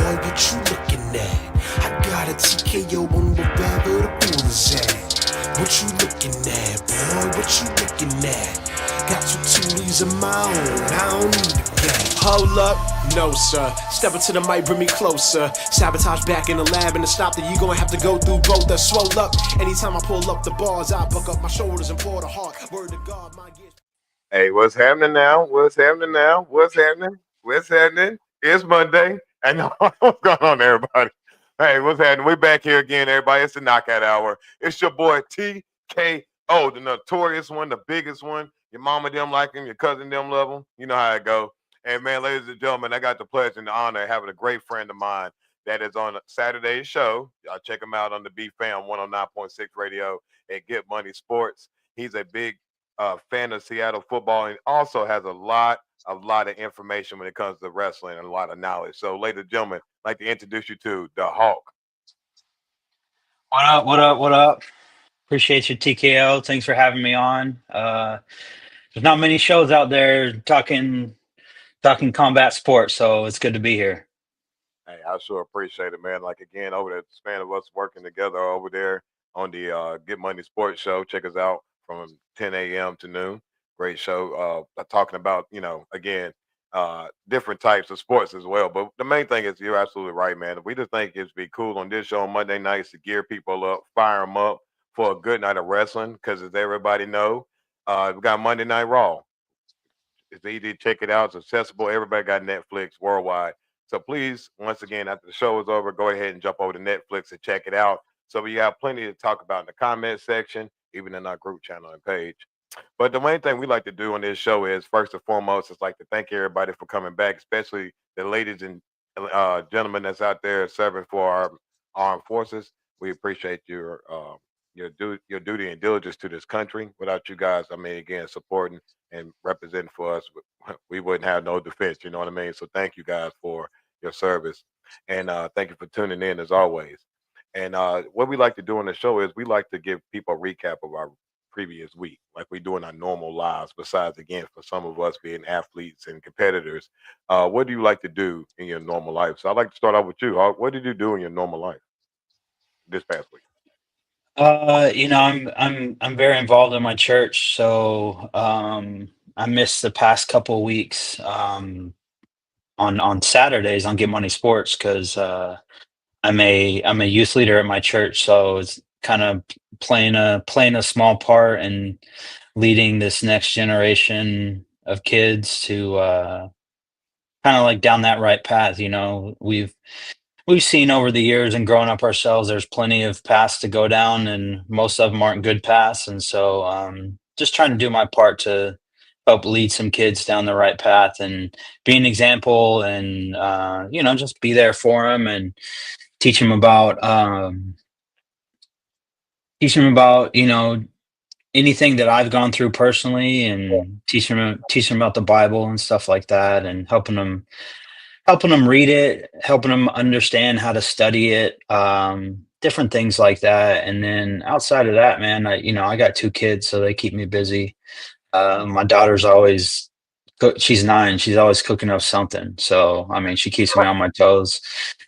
boy, what you looking at? I got a TKO on wherever the pool is at. What you looking at, boy? What you looking at? Got two toolies of my own, I don't need a gat. Hold up, no sir. Step into the mic, bring me closer. Sabotage back in the lab, and to stop that you gonna have to go through both. The swole up. Anytime I pull up the bars, I buck up my shoulders and pour the heart. Word to God, my gears. Hey, what's happening now? What's happening now? What's happening? What's happening? It's Monday. I know what's going on, everybody. Hey, what's happening? We're back here again, everybody. It's the Knockout Hour. It's your boy TKO, the notorious one, the biggest one. Your mama them like him, your cousin them love him. You know how it go. And man, ladies and gentlemen, I got the pleasure and the honor of having a great friend of mine that is on Saturday's show. Y'all check him out on the BFAM 109.6 radio at Get Money Sports. He's a big fan of Seattle football and also has a lot of information when it comes to wrestling and a lot of knowledge. So, ladies and gentlemen, I'd like to introduce you to the Hawk. What up? What up? What up? Appreciate you, TKO. Thanks for having me on. There's not many shows out there talking combat sports, so it's good to be here. Hey, I sure appreciate it, man. Like again, over the span of us working together over there on the Get Money Sports Show. Check us out from 10 a.m. to noon. Great show. Talking about again different types of sports as well. But the main thing is you're absolutely right, man. We just think it'd be cool on this show on Monday nights to gear people up, fire them up for a good night of wrestling. Because as everybody know, we got Monday Night Raw. It's easy to check it out. It's accessible. Everybody got Netflix worldwide. So please, once again, after the show is over, go ahead and jump over to Netflix and check it out. So we have plenty to talk about in the comment section, even in our group channel and page. But the main thing we like to do on this show is, first and foremost, is like to thank everybody for coming back, especially the ladies and gentlemen that's out there serving for our armed forces. We appreciate your duty and diligence to this country. Without you guys, I mean, again, supporting and representing for us, we wouldn't have no defense. You know what I mean? So thank you guys for your service, and thank you for tuning in as always. And what we like to do on the show is we like to give people a recap of our previous week, like we do in our normal lives. Besides, again, for some of us being athletes and competitors, what do you like to do in your normal life? So I'd like to start off with you. What did you do in your normal life this past week? I'm very involved in my church, so I missed the past couple weeks on Saturdays on Get Money Sports because I'm a youth leader at my church, so it's kind of playing a small part in leading this next generation of kids to kind of like down that right path. We've seen over the years and growing up ourselves, there's plenty of paths to go down, and most of them aren't good paths. And so, just trying to do my part to help lead some kids down the right path and be an example, and just be there for them and teach them about anything that I've gone through personally, and teach them about the Bible and stuff like that, and helping them read it, helping them understand how to study it, different things like that. And then outside of that, man, I got two kids, so they keep me busy. My daughter's always she's 9. She's always cooking up something. So I mean, she keeps me on my toes.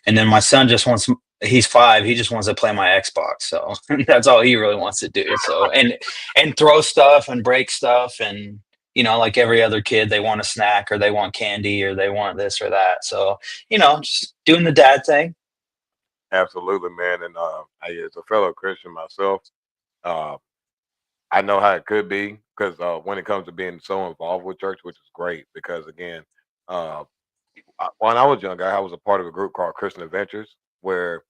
And then my son just wants. He's 5. He just wants to play my Xbox. So that's all he really wants to do. So and throw stuff and break stuff, and like every other kid, they want a snack or they want candy or they want this or that. So just doing the dad thing. Absolutely, man. And as a fellow Christian myself, uh, I know how it could be because when it comes to being so involved with church, which is great, because again, uh, when I was younger, I was a part of a group called Christian Adventures, where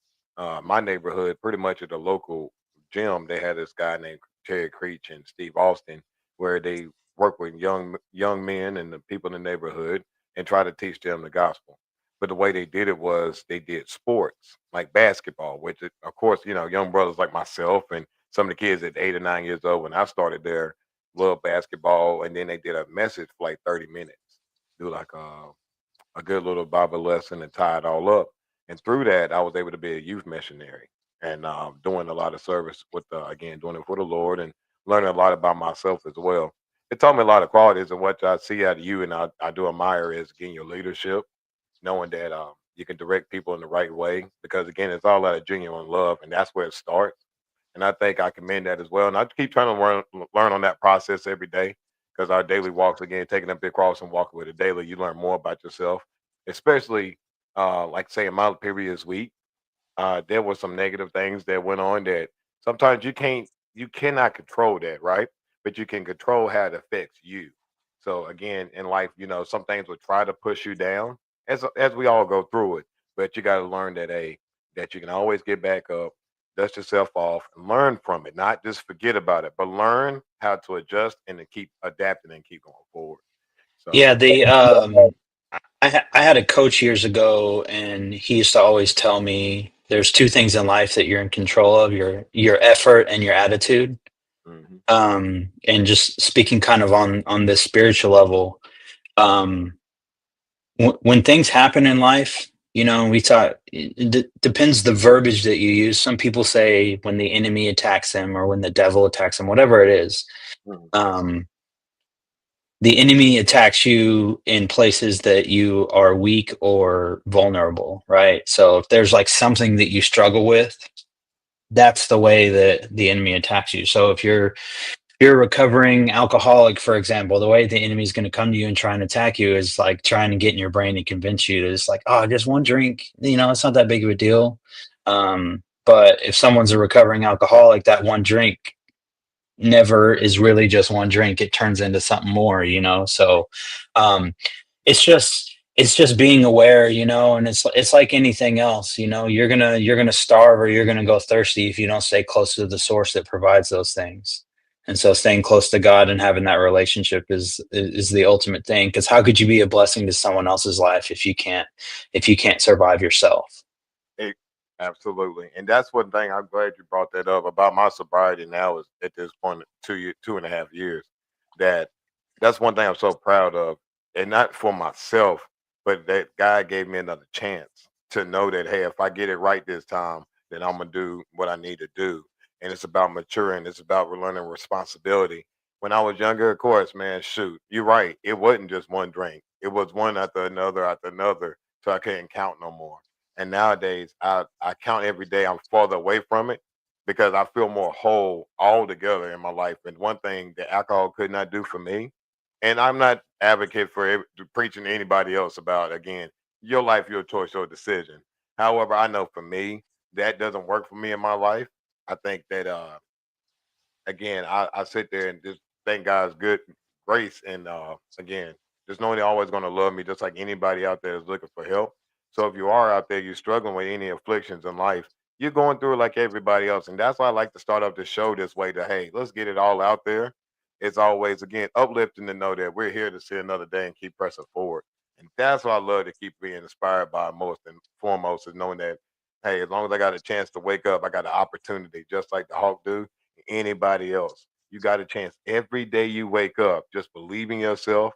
my neighborhood, pretty much at the local gym, they had this guy named Terry Creech and Steve Austin, where they work with young men and the people in the neighborhood and try to teach them the gospel. But the way they did it was they did sports like basketball, which of course, young brothers like myself and some of the kids at 8 or 9 years old when I started there love basketball, and then they did a message for like 30 minutes, do like a good little Bible lesson and tie it all up. And through that, I was able to be a youth missionary and doing a lot of service with, again, doing it for the Lord and learning a lot about myself as well. It taught me a lot of qualities, and what I see out of you, and I do admire is, again, your leadership, knowing that You can direct people in the right way because again, it's all out of genuine love, and that's where it starts. And I think I commend that as well. And I keep trying to learn on that process every day because our daily walks, again, taking up the cross and walking with it daily, you learn more about yourself, especially like say in my previous week, there were some negative things that went on that sometimes you cannot control that, right? But you can control how it affects you. So again, in life, some things will try to push you down as we all go through it. But you got to learn that you can always get back up, dust yourself off, and learn from it. Not just forget about it, but learn how to adjust and to keep adapting and keep going forward. So Yeah, I had a coach years ago, and he used to always tell me there's two things in life that you're in control of, your effort and your attitude. mhm, And just speaking kind of on this spiritual level, um, when things happen in life, we talk, depends the verbiage that you use. Some people say when the enemy attacks them or when the devil attacks them, whatever it is. mhm, Um, the enemy attacks you in places that you are weak or vulnerable, right? So if there's like something that you struggle with, that's the way that the enemy attacks you. So if you're a recovering alcoholic, for example, the way the enemy's going to come to you and try and attack you is like trying to get in your brain and convince you that it's like, oh, just one drink, it's not that big of a deal. But if someone's a recovering alcoholic, that one drink never is really just one drink. It turns into something more, So um, it's just being aware, and it's like anything else, you're gonna starve or you're gonna go thirsty if you don't stay close to the source that provides those things. And so staying close to God and having that relationship is the ultimate thing. Because how could you be a blessing to someone else's life if you can't survive yourself? it- absolutely. And that's one thing I'm glad you brought that up about my sobriety now is at this point 2.5 years. That that's one thing I'm so proud of. And not for myself, but that God gave me another chance to know that hey, if I get it right this time, then I'm gonna do what I need to do. And it's about maturing, it's about learning responsibility. When I was younger, of course, man, shoot, you're right. It wasn't just one drink. It was one after another, so I couldn't count no more. And nowadays, I count every day I'm farther away from it because I feel more whole altogether in my life. And one thing that alcohol could not do for me, and I'm not advocate for preaching to anybody else about again, your life, your choice, your decision. However, I know for me that doesn't work for me in my life. I think that again, I sit there and just thank God's good grace and again, just knowing they're always gonna love me just like anybody out there is looking for help. So if you are out there, you're struggling with any afflictions in life, you're going through it like everybody else. And that's why I like to start up the show this way to hey, let's get it all out there. It's always again uplifting to know that we're here to see another day and keep pressing forward. And that's what I love to keep being inspired by most and foremost is knowing that hey, as long as I got a chance to wake up, I got an opportunity, just like the Hawk do anybody else. You got a chance every day you wake up. Just believe in yourself.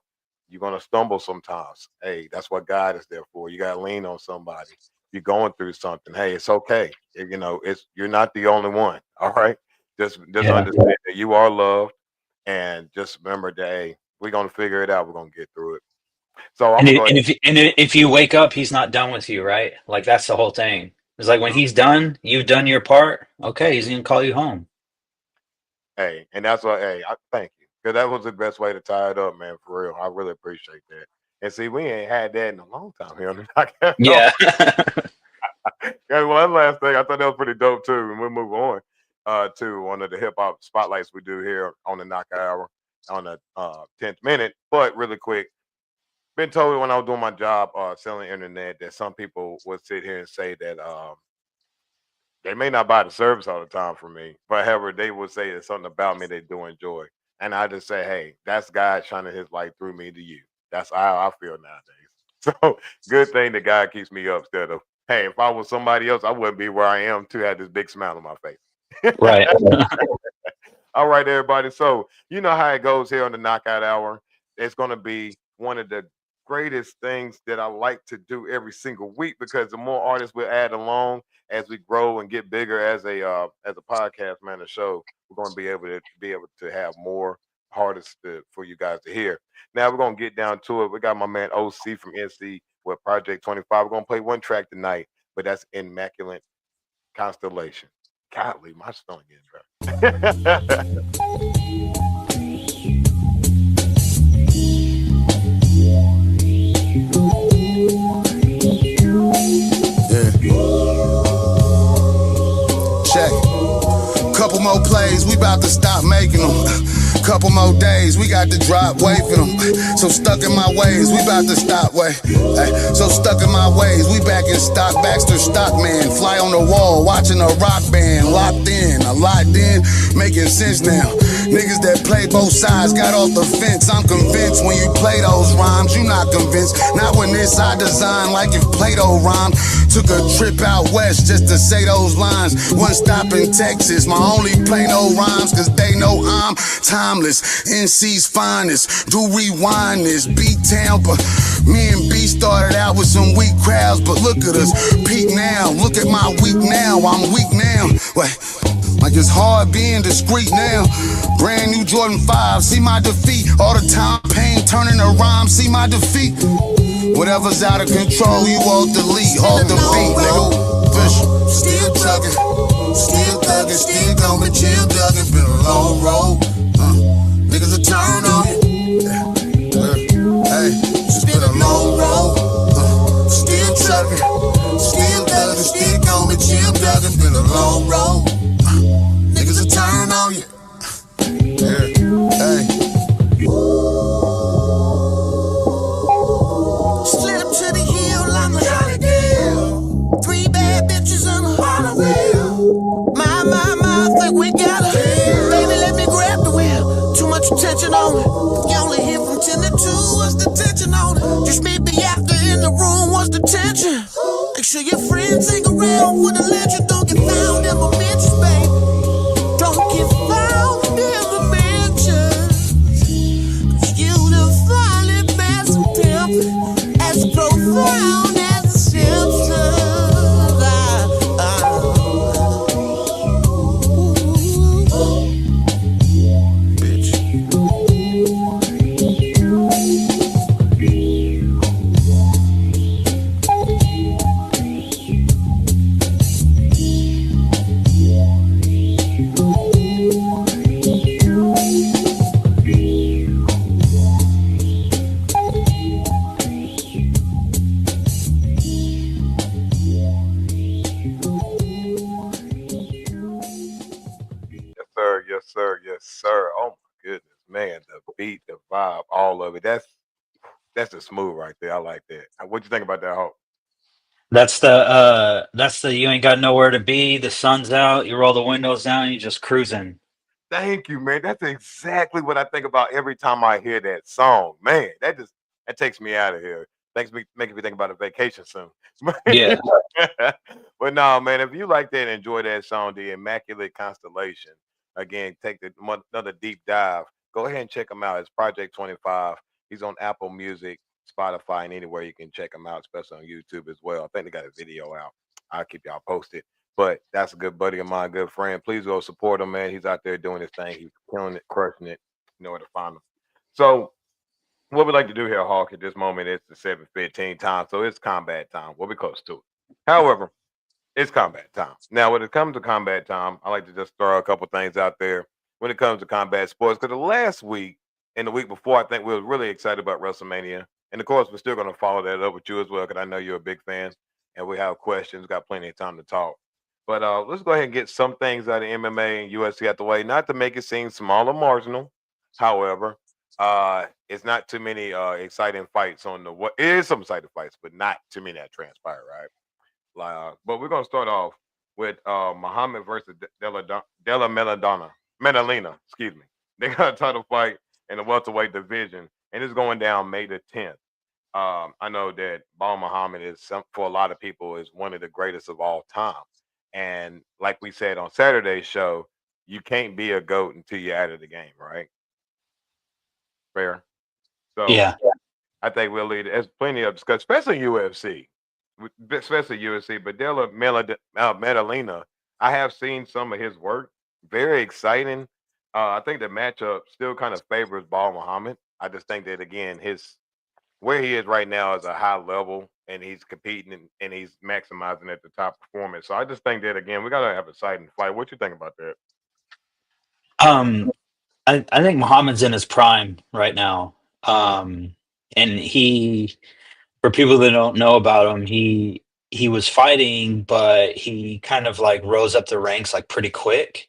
You're gonna stumble sometimes. Hey, that's what God is there for. You gotta lean on somebody. You're going through something. Hey, it's okay. It's you're not the only one. All right. Just Yeah. understand that you are loved, and just remember that hey, we're gonna figure it out. We're gonna get through it. So I'm And gonna it, go and ahead. if you wake up, he's not done with you, right? Like that's the whole thing. It's like when he's done, you've done your part. Okay, he's gonna call you home. Hey, and that's what. Hey, I thank you because that was the best way to tie it up, man. For real, I really appreciate that. And see, we ain't had that in a long time here on the knockout. Yeah. And one last thing, I thought that was pretty dope too. And we'll move on to one of the hip hop spotlights we do here on the knockout hour on the 10th minute. But really quick, been told when I was doing my job selling internet that some people would sit here and say that they may not buy the service all the time from me, but however, they would say there's something about me they do enjoy. And I just say, hey, that's God shining his light through me to you. That's how I feel nowadays. So good thing that God keeps me up instead of, hey, if I was somebody else, I wouldn't be where I am to have this big smile on my face. Right. All right, everybody. So you know how it goes here on the Knockout Hour. It's going to be one of the greatest things that I like to do every single week because the more artists we add along as we grow and get bigger as a podcast man, a show, we're going to be able to have more hardest for you guys to hear. Now we're gonna get down to it. We got my man OC from NC with Project 25. We're gonna play one track tonight, but that's Immaculate Constellation. Golly, my stomach getting better. Check. Couple more plays, we about to stop making them. Couple more days, we got to drop weight for them. So stuck in my ways, we about to stop way. So stuck in my ways, we back in stock. Baxter Stockman, fly on the wall, watching a rock band. Locked in, a locked in, making sense now. Niggas that play both sides got off the fence. I'm convinced when you play those rhymes, you not convinced. Not when this I design like if Plato rhymed. Took a trip out west just to say those lines. One stop in Texas, my only play no rhymes, cause they know I'm timeless. NC's finest, do rewind this. Beat Tampa. Me and B started out with some weak crowds, but look at us, peak now. Look at my week now, I'm weak now. Wait, like it's hard being discreet now. Brand new Jordan 5, see my defeat. All the time pain turning to rhyme, see my defeat. Whatever's out of control, you all delete, all the beat, nigga. Fish, still tugging, still thugging, still going, chill dugging. Been a long road, niggas will turn on you. Hey, it's been a long road, still tugging, still thugging, still going, chill dugging. Been a long road, niggas will turn on you. Hey. Slid up to the hill, I'm the Hollydale. 3 bad bitches on a Hollywell. My, think we got her. Baby, let me grab the wheel. Too much attention on it. You only hear from 10 to 2, what's the tension on it? Just meet me after in the room, what's the tension? Make sure your friends hang around for the legend. Don't get found in my mentions, baby. Don't get found in the mentions. Cause you define it, massive pimp. As profound as the Simpsons. Bitch. Yes, sir. Yes, sir. Oh my goodness, man, the beat, the vibe, all of it. That's the smooth right there. I like that. What you think about that, Hulk? That's the you ain't got nowhere to be, the sun's out, you roll the windows down, you just cruising. Thank you, man. That's exactly what I think about every time I hear that song. Man, that takes me out of here. Making me think about a vacation soon. Yeah. But no, man, if you like that and enjoy that song, The Immaculate Constellation, again, take another deep dive. Go ahead and check him out. It's Project 25. He's on Apple Music, Spotify, and anywhere you can check him out, especially on YouTube as well. I think they got a video out. I'll keep y'all posted. But that's a good buddy of mine, good friend. Please go support him, man. He's out there doing his thing. He's killing it, crushing it. You know where to find him. So what we like to do here, Hawk, at this moment, it's the 7:15 time. So it's combat time. We'll be close to it. However, it's combat time. Now, when it comes to combat time, I like to just throw a couple things out there when it comes to combat sports. Because the last week and the week before, I think we were really excited about WrestleMania. And of course, we're still going to follow that up with you as well, because I know you're a big fan and we have questions, got plenty of time to talk. But let's go ahead and get some things out of MMA and UFC out the way, not to make it seem small or marginal. However, it's not too many exciting fights on the what is some exciting fights, but not too many that transpire, right? But we're gonna start off with Muhammad versus Della Medellina, excuse me. They got a title fight in the welterweight division, and it's going down May the 10th. I know that Ball Muhammad for a lot of people, is one of the greatest of all time. And like we said on Saturday's show, you can't be a GOAT until you're out of the game, right? Fair. So Yeah. I think we'll lead. There's plenty of discussion, especially UFC, especially UFC. But Medellina, I have seen some of his work. Very exciting. I think the matchup still kind of favors Ball Muhammad. I just think that again, his where he is right now is a high level, and he's competing and he's maximizing at the top performance. So I just think that again, we gotta have a exciting fight. What you think about that? Um, I think Muhammad's in his prime right now. And he, for people that don't know about him, he was fighting, but he kind of like rose up the ranks like pretty quick.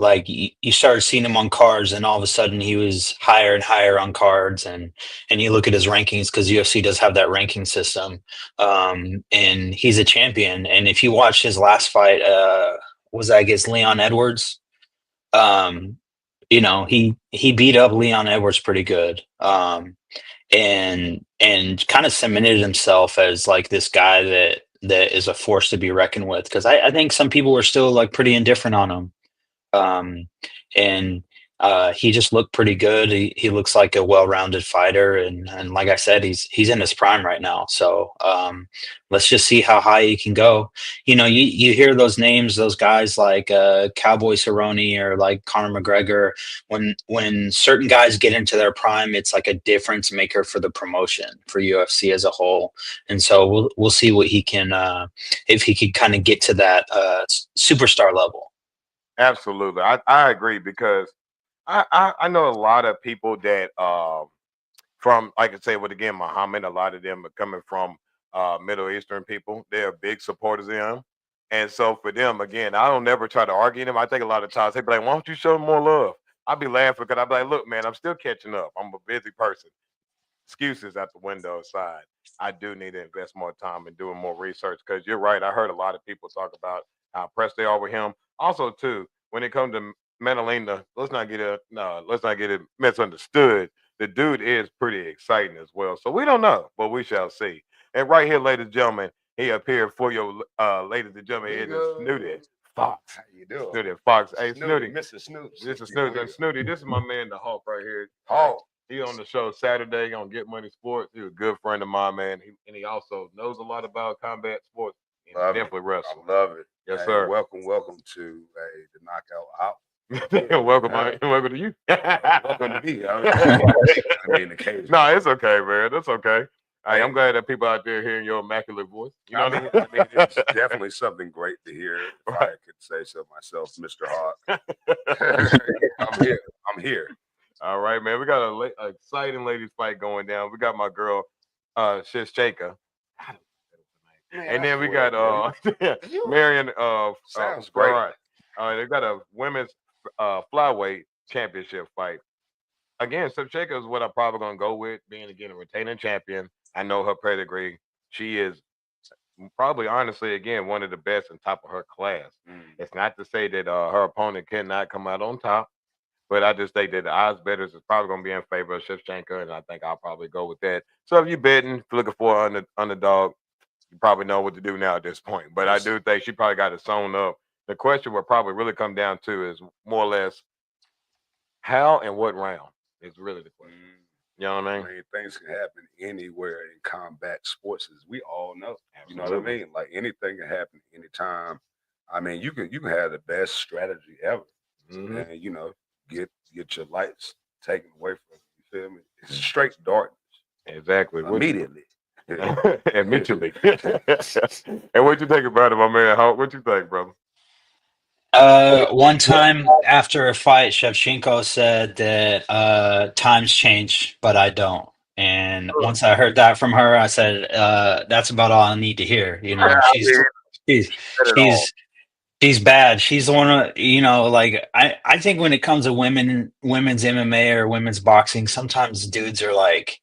Like you started seeing him on cards, and all of a sudden he was higher and higher on cards, and you look at his rankings because UFC does have that ranking system. And he's a champion. And if you watch his last fight, was that against Leon Edwards? Um, he beat up Leon Edwards pretty good. And kind of cemented himself as like this guy that is a force to be reckoned with. Because I think some people were still like pretty indifferent on him. Um, and he just looked pretty good. He looks like a well-rounded fighter, and like I said, he's in his prime right now. So let's just see how high he can go. You hear those names, those guys like Cowboy Cerrone or like Conor McGregor. When certain guys get into their prime, it's like a difference maker for the promotion, for UFC as a whole. And so we'll see what he can, if he could kind of get to that superstar level. Absolutely, I agree because I know a lot of people that from like I say with again Muhammad, a lot of them are coming from Middle Eastern people. They're big supporters of him, and so for them again, I don't never try to argue them. I think a lot of times they be like, "Why don't you show them more love?" I'll be laughing because I'll be like, "Look, man, I'm still catching up. I'm a busy person. Excuses out the window aside, I do need to invest more time in doing more research because you're right. I heard a lot of people talk about how impressed they are with him. Also, too, when it comes to Manalina, let's not get it misunderstood. The dude is pretty exciting as well. So we don't know, but we shall see. And right here, ladies and gentlemen, he appeared for your ladies and gentlemen. It is Snooty Foxx. How you doing? Snooty Foxx. Hey, Snooty. Mr. Snoops. This is Snooty. And Snooty, this is my man, the Hawk, right here. Hawk. He on the show Saturday on Get Money Sports. He's a good friend of mine, man. He also knows a lot about combat sports. And definitely wrestling. I love it. Yes, hey, sir. Welcome to the Knockout Out. welcome to you. Welcome to me. I mean, occasion. No, it's okay, man. That's okay. Hey, I'm glad that people out there hearing your immaculate voice. You know I mean, it's definitely something great to hear. If I could say so myself, Mr. Hawk. I'm here. All right, man. We got an exciting ladies fight going down. We got my girl, Shishcheka. And then we got Marion. Sounds great. All right. They got a women's flyweight championship fight. Again, Shishcheka is what I'm probably gonna go with, being again a retaining champion. I know her pedigree. She is probably, honestly, again, one of the best and top of her class. It's not to say that her opponent cannot come out on top. But I just think that the odds bettors is probably going to be in favor of Shevchenko, and I think I'll probably go with that. So if you're betting, if you're looking for an underdog, you probably know what to do now at this point. But I do think she probably got it sewn up. The question will probably really come down to is more or less how and what round is really the question. You know what I mean? Things can happen anywhere in combat sports, as we all know. Absolutely. You know what I mean? Like anything can happen anytime. I mean, you can have the best strategy ever, and get your lights taken away from you. You feel me? It's straight darkness. Exactly. Immediately. Immediately. And what you think about it, my man? What you think, brother? One time after a fight, Shevchenko said that times change, but I don't. And once I heard that from her, I said, that's about all I need to hear. She's bad. She's the one, like I think when it comes to women's MMA or women's boxing, sometimes dudes are like,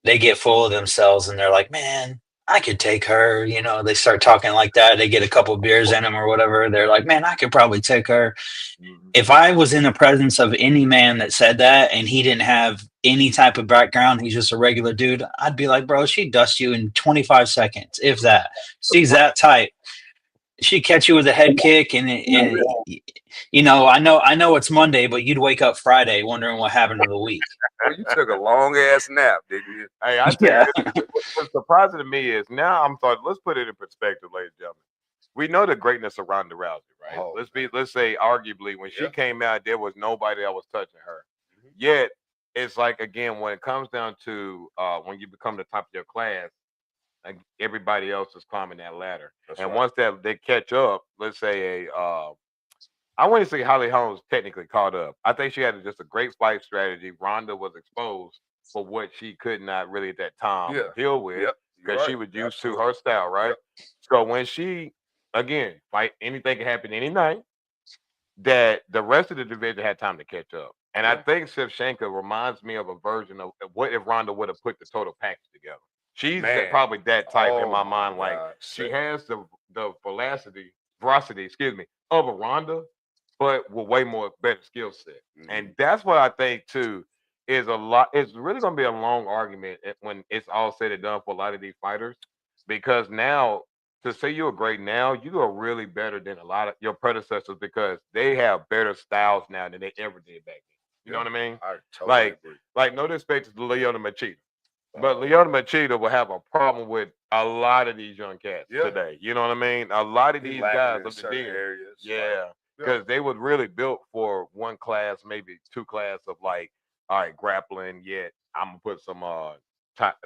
they get full of themselves and they're like, man, I could take her. They start talking like that. They get a couple beers in them or whatever. They're like, man, I could probably take her. If I was in the presence of any man that said that and he didn't have any type of background, he's just a regular dude, I'd be like, bro, she'd dust you in 25 seconds, if that. She's that type. She'd catch you with a head kick, and I know it's Monday, but you'd wake up Friday wondering what happened to the week. You took a long ass nap, didn't you? Hey, I tell you, what's surprising to me is now I'm starting. Let's put it in perspective, ladies and gentlemen. we know the greatness of Ronda Rousey, right? Oh, Let's say arguably when she Yeah. came out, there was nobody that was touching her. Mhm. Yet it's like again when it comes down to when you become the top of your class, like everybody else is climbing that ladder. That's And right. once that they catch up, let's say I wouldn't say Holly Holmes technically caught up. I think she had just a great fight strategy. Ronda was exposed for what she could not really at that time Yeah. deal with Yep. You're because she right. was used to Absolutely. her style, right? Yep. So when she again fight, anything can happen any night. That the rest of the division had time to catch up, and I Yeah. think Shevchenko reminds me of a version of what if Ronda would have put the total package together. She's Man. probably that type in Oh my my mind. Like God. she has the veracity, excuse me, of a Ronda, but with way more better skill set. Mhm. And that's what I think too is a lot. It's really going to be a long argument when it's all said and done for a lot of these fighters, because now to say you're great now, you are really better than a lot of your predecessors because they have better styles now than they ever did back then. You know Yeah. what I mean? I totally agree. Like no disrespect to Leona Machida, but Oh, Leona Machida will have a problem with a lot of these young cats Yeah. today. You know what I mean? A lot of He these lacking guys in of the certain den. areas. Yeah, Yeah. because they was really built for one class, maybe two class of like, all right, grappling. Yet I'm gonna put some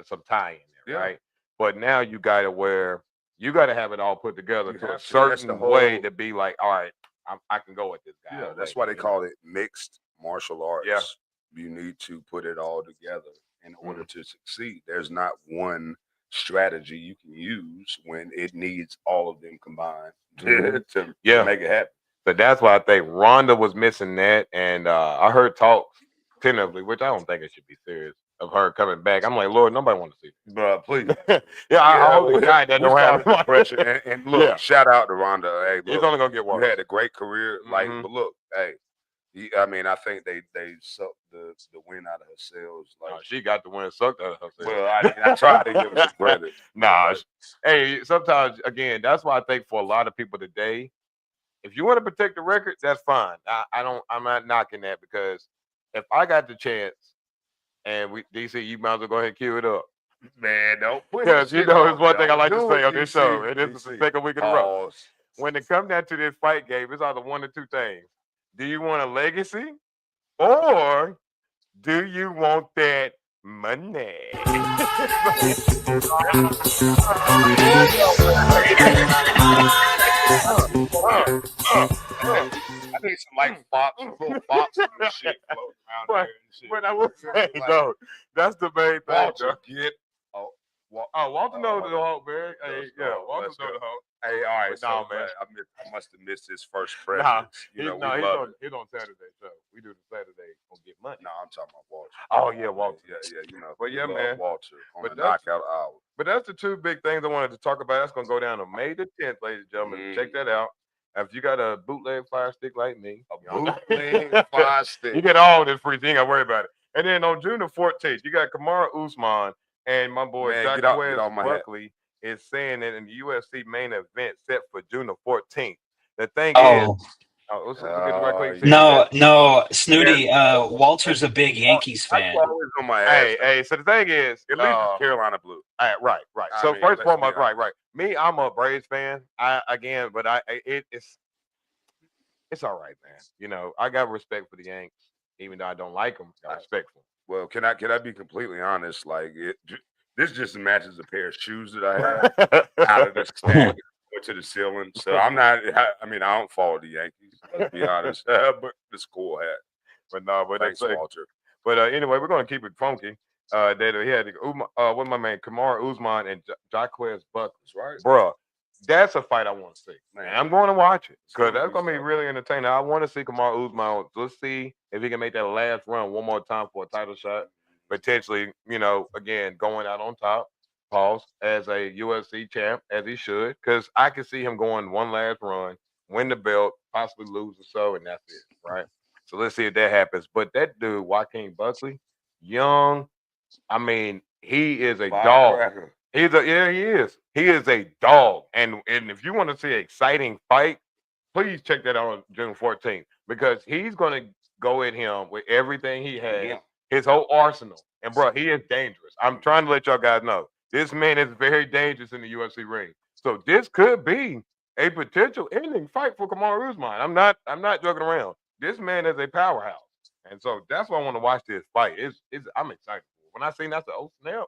some tie in there, Yeah. right? But now you got to where you got to have it all put together You to a have to. That's the certain way whole. to be like, all right, I can go with this guy. Yeah. or That's lady, why they you know? call it mixed martial arts. Yeah. You need to put it all together in order Mhm. to succeed. There's not one strategy you can use when it needs all of them combined Mhm. to Yeah. make it happen. But that's why I think Ronda was missing that, and I heard talks tentatively, which I don't think it should be serious, of her coming back. I'm like, Lord, nobody want to see But please. this. Yeah, I hope the guy that we don't have started the pressure. And look, Yeah, shout out to Ronda. Hey, it's look, only gonna get you worse. had a great career. Like, Mhm. but look, hey, I mean, I think they sucked the win out of her sales. No, Like, she got the win sucked out of herself. well, I tried to give her some credit. Nah, Like, hey, sometimes again, that's why I think for a lot of people today, if you want to protect the record, that's fine. I'm not knocking that because if I got the chance and we DC, you might as well go ahead and cue it up. man, don't put his Because you shit know, out it's one there. thing I like to Do say it, on this show, and this is the DC. second week in a row. Pause. When it comes down to this fight game, it's either one or two things. Do you want a legacy, or do you want that money? I need some like Fox, little Fox and shit floating around But- there and shit. But I will say, Like, though, that's the main thing. Walter, though. get. Oh, Walter knows the oh, Hulk, man. Hey, let's yeah, go, Walter let's knows go. the Hulk. Hey, all right, But so nah, man. I must have missed his first Nah, presence. You know, we he's love on it. he's on Saturday, so we do the Saturday on Get Money. No, I'm talking about Walter. Oh yeah, Walter. Yeah, you know. But we yeah, love man. Walter on But the that's- knockout hour. But that's the two big things I wanted to talk about. That's gonna go down on May the 10th, ladies and gentlemen. Check that out. If you got a bootleg fire stick like me, A bootleg fire stick. you get all this free. You ain't gotta worry about it. And then on June the 14th, you got Kamara Usman and my boy Man, Jacques get off my hat. Buckley is saying that in the UFC main event set for June the 14th. The thing is, Oh let's get it right quick. no, Snooty. Walter's a big Yankees That's fan. always on my ass. Hey. So the thing is, At least it's Carolina blue. right. I So mean, first let's foremost, be honest. right. Me, I'm a Braves fan. It's all right, man. You know, I got respect for the Yanks, even though I don't like them. I respect them. Well, can I be completely honest? Like this just matches a pair of shoes that I have out of the stand to the ceiling. So I'm not. I mean, I don't follow the Yankees. Let's be honest. But it's a cool hat. But no, but Thanks, that's Walter. But anyway, we're gonna keep it funky. That he had what my man Kamara Usman and Jaquez Buckley. That's right. Bruh, that's a fight I want to see. Man. And I'm going to watch it It's gonna because that's be going to be so really entertaining. I want to see Kamara Usman. Let's see if he can make that last run one more time for a title shot. Potentially, you know, again, going out on top, pause, as a UFC champ, as he should. Because I can see him going one last run, win the belt, possibly lose or so, and that's it, right? So let's see if that happens. But that dude, Joaquin Buckley, young, I mean, he is a dog. Firecracker. He is. He is a dog. And if you want to see an exciting fight, please check that out on June 14th because he's going to go at him with everything he has, Yeah. his whole arsenal. And bro, he is dangerous. I'm trying to let y'all guys know this man is very dangerous in the UFC ring. So this could be a potential ending fight for Kamaru Usman. I'm not joking around. This man is a powerhouse, and so that's why I want to watch this fight. I'm excited. When I seen that, I said, "Oh snap,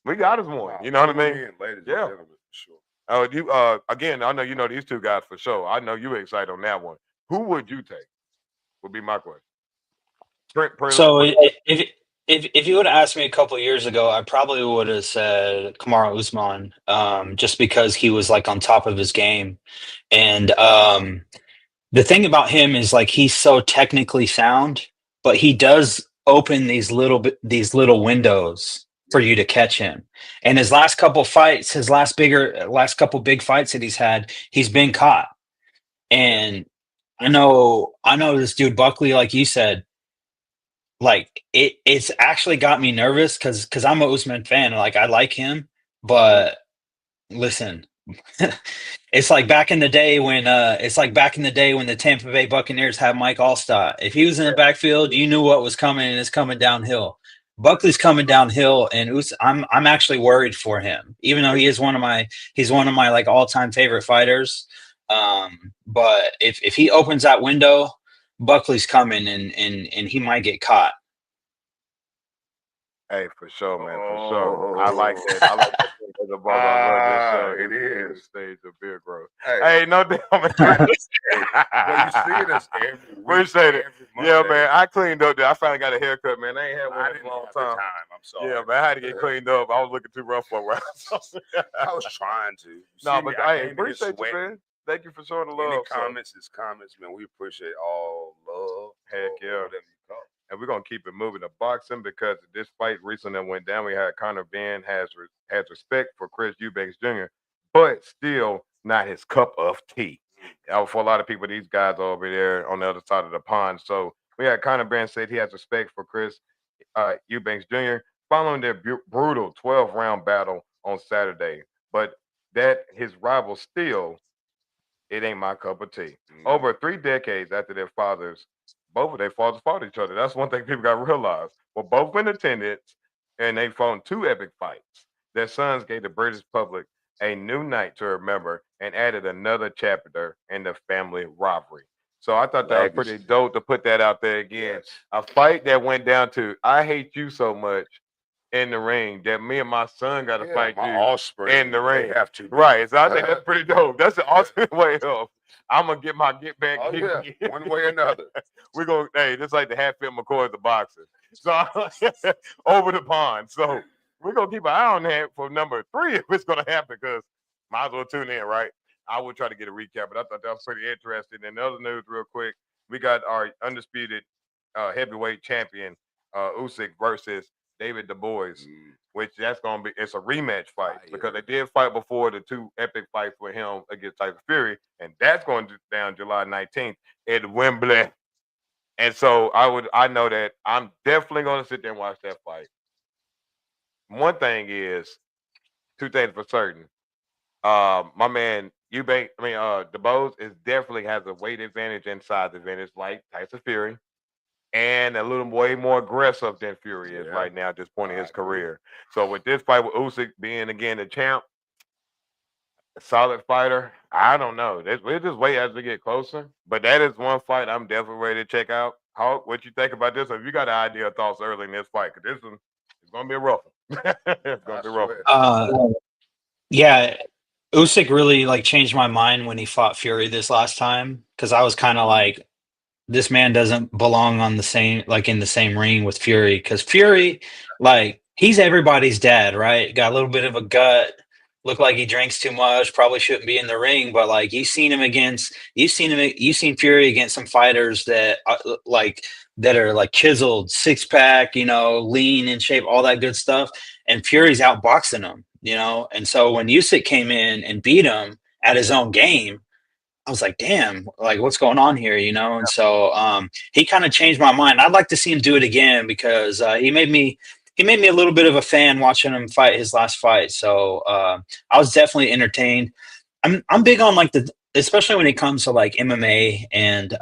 we got us one." You know what I mean? Ladies and Yeah. gentlemen, for sure. Oh, you again, I know you know these two guys for sure. I know you excited on that one. Who would you take? Would be my question. So if you would have asked me a couple of years ago, I probably would have said Kamaru Usman, just because he was like on top of his game, and the thing about him is like he's so technically sound, but he does open these little windows for you to catch him. And his last couple fights, his last couple big fights that he's had, he's been caught. And I know this dude Buckley, like you said, like it's actually got me nervous because I'm a Usman fan. Like I like him, but listen, it's like back in the day when the Tampa Bay Buccaneers had Mike Allstott. If he was in the backfield, you knew what was coming, and it's coming downhill. Buckley's coming downhill, and I'm actually worried for him, even though he's one of my like all-time favorite fighters. But if he opens that window, Buckley's coming, and he might get caught. Hey, for sure, man, for sure. I like that. I like that. I love this show. It is. Stage of beer growth. Hey, Hey, no damn. well, you see this every week. Appreciate it. every Yeah, Monday. man. I cleaned up. I finally got a haircut, man. I ain't had one I in didn't a long have the time. I'm sorry. Yeah, man. I had to get cleaned up. I was looking too rough for a while. I was trying to. You No, see me, but I I came in here appreciate you, sweating. man. Thank you for showing the Any love. so. comments is comments, man. We appreciate all love. Heck or yeah. whatever you call it. And we're gonna keep it moving to boxing because this fight recently went down. We had Conor Ben has respect for Chris Eubanks Jr., but still not his cup of tea. For a lot of people, these guys are over there on the other side of the pond. So we had Conor Ben said he has respect for Chris Eubanks Jr. following their brutal 12-round battle on Saturday, but that his rival still, it ain't my cup of tea. Over 3 decades after both of their fathers fought each other. That's one thing people got to realize. Well, both in attendance, and they fought 2 epic fights. Their sons gave the British public a new night to remember and added another chapter in the family rivalry. So I thought that was pretty Legacy. dope to put that out there again. Yes. A fight that went down to I hate you so much in the ring that me and my son got to Yeah, fight my you offspring in the ring. They have to. Right. So I think that's pretty dope. That's the ultimate way of I'm gonna get my get back. Oh, yeah. One way or another. We're gonna just like the Hatfield McCoy of the boxing. So over the pond. So we're gonna keep an eye on that for number 3 if it's gonna happen, because might as well tune in, right? I will try to get a recap, but I thought that was pretty interesting. And the other news, real quick, we got our undisputed heavyweight champion Usyk versus David Du Bois, which that's gonna be it's a rematch fight because they did fight before the 2 epic fights with him against Tyson Fury, and that's going down July 19th at Wembley. And so I know that I'm definitely gonna sit there and watch that fight. One thing is, 2 things for certain. My man Du Bois definitely has a weight advantage and size advantage like Tyson Fury, and a little way more aggressive than Fury is right now at this point in his career. So with this fight with Usyk being again the champ, a solid fighter, I don't know. We'll just wait as we get closer. But that is one fight I'm definitely ready to check out. Hawk, what you think about this? If you got an idea or thoughts early in this fight, because this one is gonna be a rough one. It's gonna be rough. Yeah, Usyk really like changed my mind when he fought Fury this last time, because I was kind of like, this man doesn't belong on the same in the same ring with Fury, because Fury, like, he's everybody's dad, right? Got a little bit of a gut, look like he drinks too much, probably shouldn't be in the ring, but like you've seen Fury against some fighters that are like chiseled, 6-pack, lean in shape, all that good stuff, and Fury's outboxing him, and so when Usyk came in and beat him at his own game, I was like, damn, like what's going on here, And so he kind of changed my mind. I'd like to see him do it again because he made me a little bit of a fan watching him fight his last fight. So I was definitely entertained. I'm big on especially when it comes to like MMA and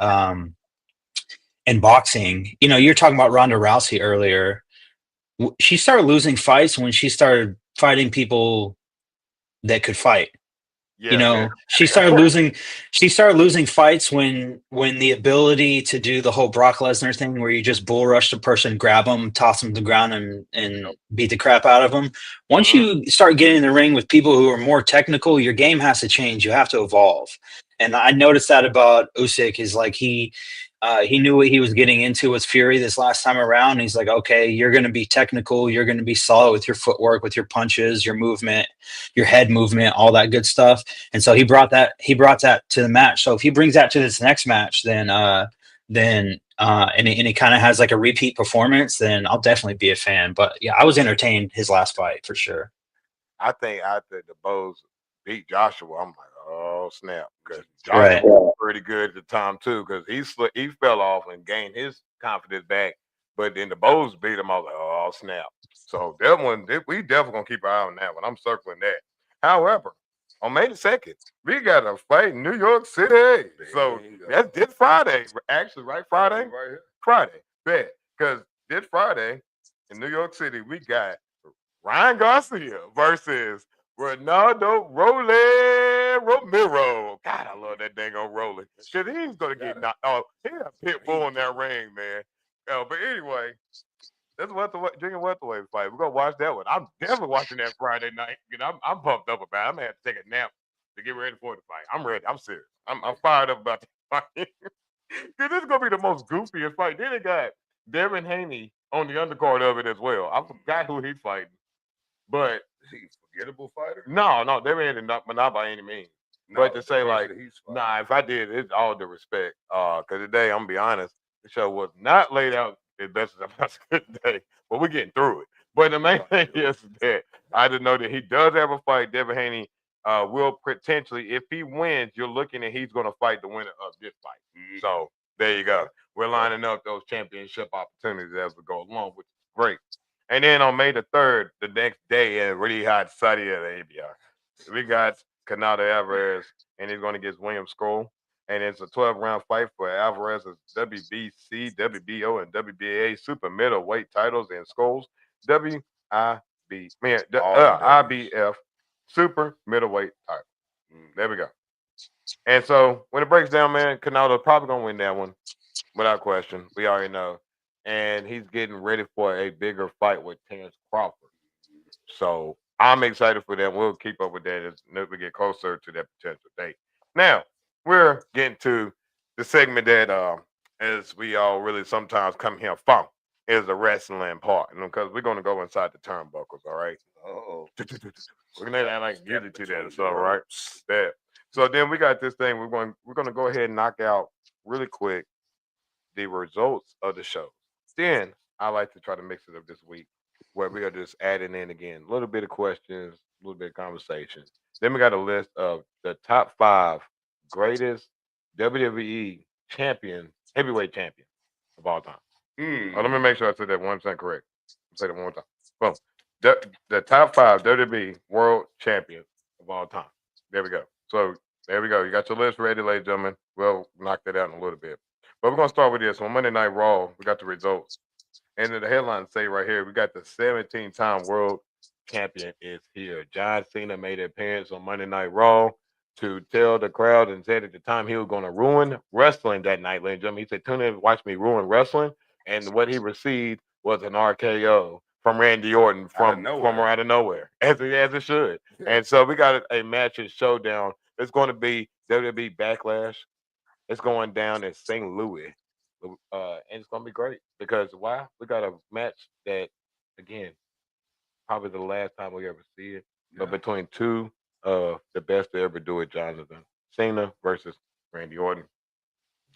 boxing. You're talking about Ronda Rousey earlier. She started losing fights when she started fighting people that could fight. Yeah. She started losing fights when the ability to do the whole Brock Lesnar thing where you just bull rush the person, grab them, toss them to the ground, and beat the crap out of them. Once you start getting in the ring with people who are more technical, your game has to change. You have to evolve. And I noticed that about Usyk is like he knew what he was getting into with Fury this last time around. And he's like, okay, you're going to be technical. You're going to be solid with your footwork, with your punches, your movement, your head movement, all that good stuff. And so he brought that to the match. So if he brings that to this next match, and he kind of has like a repeat performance, then I'll definitely be a fan. But yeah, I was entertained his last fight for sure. I think after the Bows beat Joshua, I'm like, oh snap, because Right. Joshua was pretty good at the time too, because he fell off and gained his confidence back, but then the Bows beat him. I was like, oh snap. So that one, we definitely gonna keep an eye on that one. I'm circling that. However, on May the 2nd, we got a fight in New York City. So that's this Friday, actually, right? Friday, right here. Friday, bet, because this Friday in New York City, we got Ryan Garcia versus Ronaldo Romero. God, I love that dang on Rolling. Because he's going to get knocked. Oh, he a pit bull in that ring, man. But anyway, that's drinking welterweight fight. We're going to watch that one. I'm definitely watching that Friday night. You know, I'm pumped up about it. I'm going to have to take a nap to get ready for the fight. I'm ready. I'm serious. I'm fired up about the fight. Because this is going to be the most goofiest fight. Then they got Devin Haney on the undercard of it as well. I forgot who he's fighting. But is he a forgettable fighter? No, they ain't not by any means. No, but to say like, he's nah, if I did, it's all the respect. Because today, I'm gonna be honest, the show was not laid out as best as I could today, but we're getting through it. But the main thing is that I didn't know that he does have a fight. Devin Haney will potentially, if he wins, you're looking at he's gonna fight the winner of this fight. Mm-hmm. So there you go. We're lining up those championship opportunities as we go along, which is great. And then on May the 3rd, the next day in really hot Saudi Arabia, we got Canelo Alvarez, and he's going to get William Scroll. And it's a 12-round fight for Alvarez's WBC, WBO, and WBA super middleweight titles and Scrolls IBF super middleweight title. There we go. And so when it breaks down, man, Canelo probably going to win that one without question. We already know. And he's getting ready for a bigger fight with Terrence Crawford. So I'm excited for that. We'll keep up with that as we get closer to that potential date. Now, we're getting to the segment that, as we all really sometimes come here from, is the wrestling part. Because we're going to go inside the turnbuckles, all right? Oh. We're going to get it to that. So, all right? That. So then we got this thing. We're going to go ahead and knock out really quick the results of the show. Then I like to try to mix it up this week where we are just adding in again a little bit of questions, a little bit of conversation. Then we got a list of the top 5 greatest WWE heavyweight champions of all time. Let me make sure I said that 1% correct. Say that one more time. Boom. The top 5 WWE world champions of all time. There we go. So there we go. You got your list ready, ladies and gentlemen. We'll knock that out in a little bit. But we're going to start with this. On Monday Night Raw, we got the results. And the headlines say right here, we got the 17-time world champion is here. John Cena made an appearance on Monday Night Raw to tell the crowd and said at the time he was going to ruin wrestling that night, ladies and gentlemen. He said, tune in and watch me ruin wrestling. And what he received was an RKO from Randy Orton from out of nowhere, as it should. Yeah. And so we got a match and showdown. It's going to be WWE Backlash. It's going down in St. Louis. And it's going to be great because why? We got a match that, again, probably the last time we ever see it, but between two of the best to ever do it, Jonathan. Cena versus Randy Orton.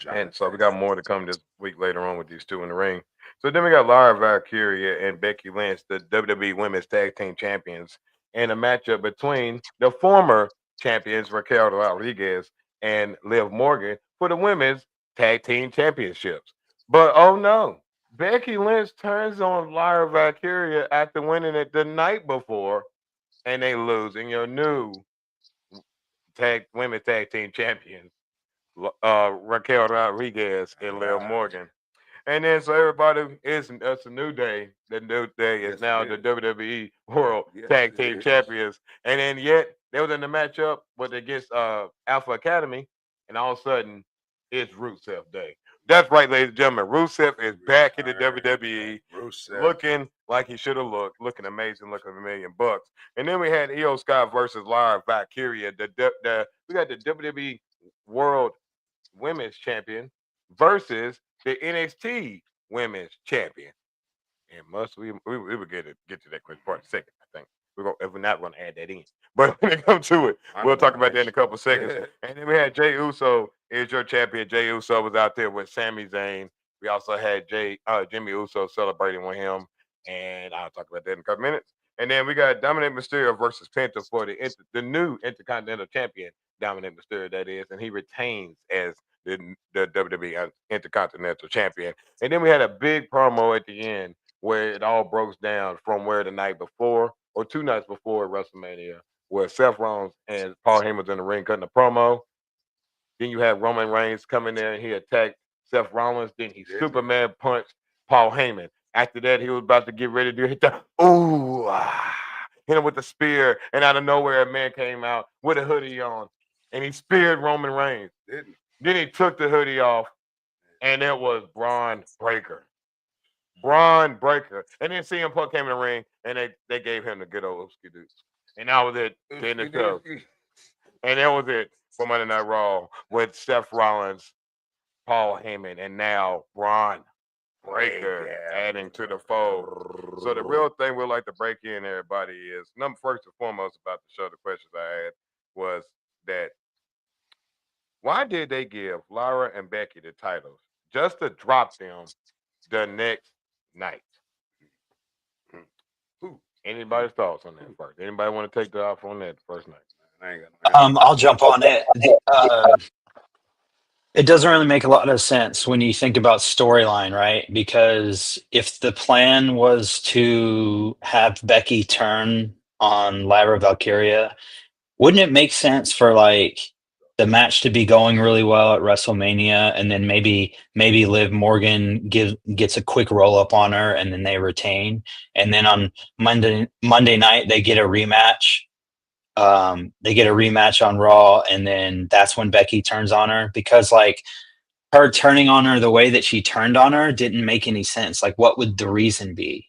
And so we got more to come this week later on with these two in the ring. So then we got Lyra Valkyria and Becky Lynch, the WWE Women's Tag Team Champions, and a matchup between the former champions, Raquel Rodriguez and Liv Morgan, for the Women's Tag Team Championships. But oh no, Becky Lynch turns on Lyra Valkyria after winning it the night before, and they lose. And your new Women's Tag Team Champions, Raquel Rodriguez and Liv Morgan. And then so everybody it's a new day. The new day is now the WWE World Tag Team Champions. And then yet They was in the matchup, but against Alpha Academy, and all of a sudden, it's Rusev Day. That's right, ladies and gentlemen. Rusev is back in the WWE, looking like he should have looked, looking amazing, looking $1,000,000. And then we had Io Sky versus Lara Valkyria. We got the WWE World Women's Champion versus the NXT Women's Champion. And we will get to that quick part in a second, I think. If we're not going to add that in. But when it comes to it, we'll talk about that in a couple seconds. And then we had Jey Uso is your champion. Jey Uso was out there with Sami Zayn. We also had Jimmy Uso celebrating with him. And I'll talk about that in a couple minutes. And then we got Dominic Mysterio versus Penta for the new Intercontinental Champion, Dominic Mysterio, that is. And he retains as the WWE Intercontinental Champion. And then we had a big promo at the end where it all broke down from where the night before or 2 nights before WrestleMania, where Seth Rollins and Paul Heyman was in the ring cutting a promo. Then you have Roman Reigns coming there and he attacked Seth Rollins. Then he Superman punched Paul Heyman. After that, he was about to get ready to hit hit him with the spear. And out of nowhere, a man came out with a hoodie on and he speared Roman Reigns. Then he took the hoodie off and it was Braun Breaker. And then CM Punk came in the ring and they gave him the good old skidoo. And that was it. And that was it for Monday Night Raw with Seth Rollins, Paul Heyman, and now Braun Breaker adding to the fold. So the real thing we'd like to break in, everybody, is first and foremost about the show. The questions I had was that why did they give Lara and Becky the titles just to drop them the next night? Anybody's thoughts on that first? Anybody want to take the off on that first night? I'll jump on it. It doesn't really make a lot of sense when you think about storyline, right? Because if the plan was to have Becky turn on Lara Valkyria, wouldn't it make sense for like the match to be going really well at WrestleMania, and then maybe Liv Morgan gets a quick roll up on her, and then they retain, and then on Monday night they get a rematch. They get a rematch on Raw, and then that's when Becky turns on her, because like her turning on her the way that she turned on her didn't make any sense. Like, what would the reason be?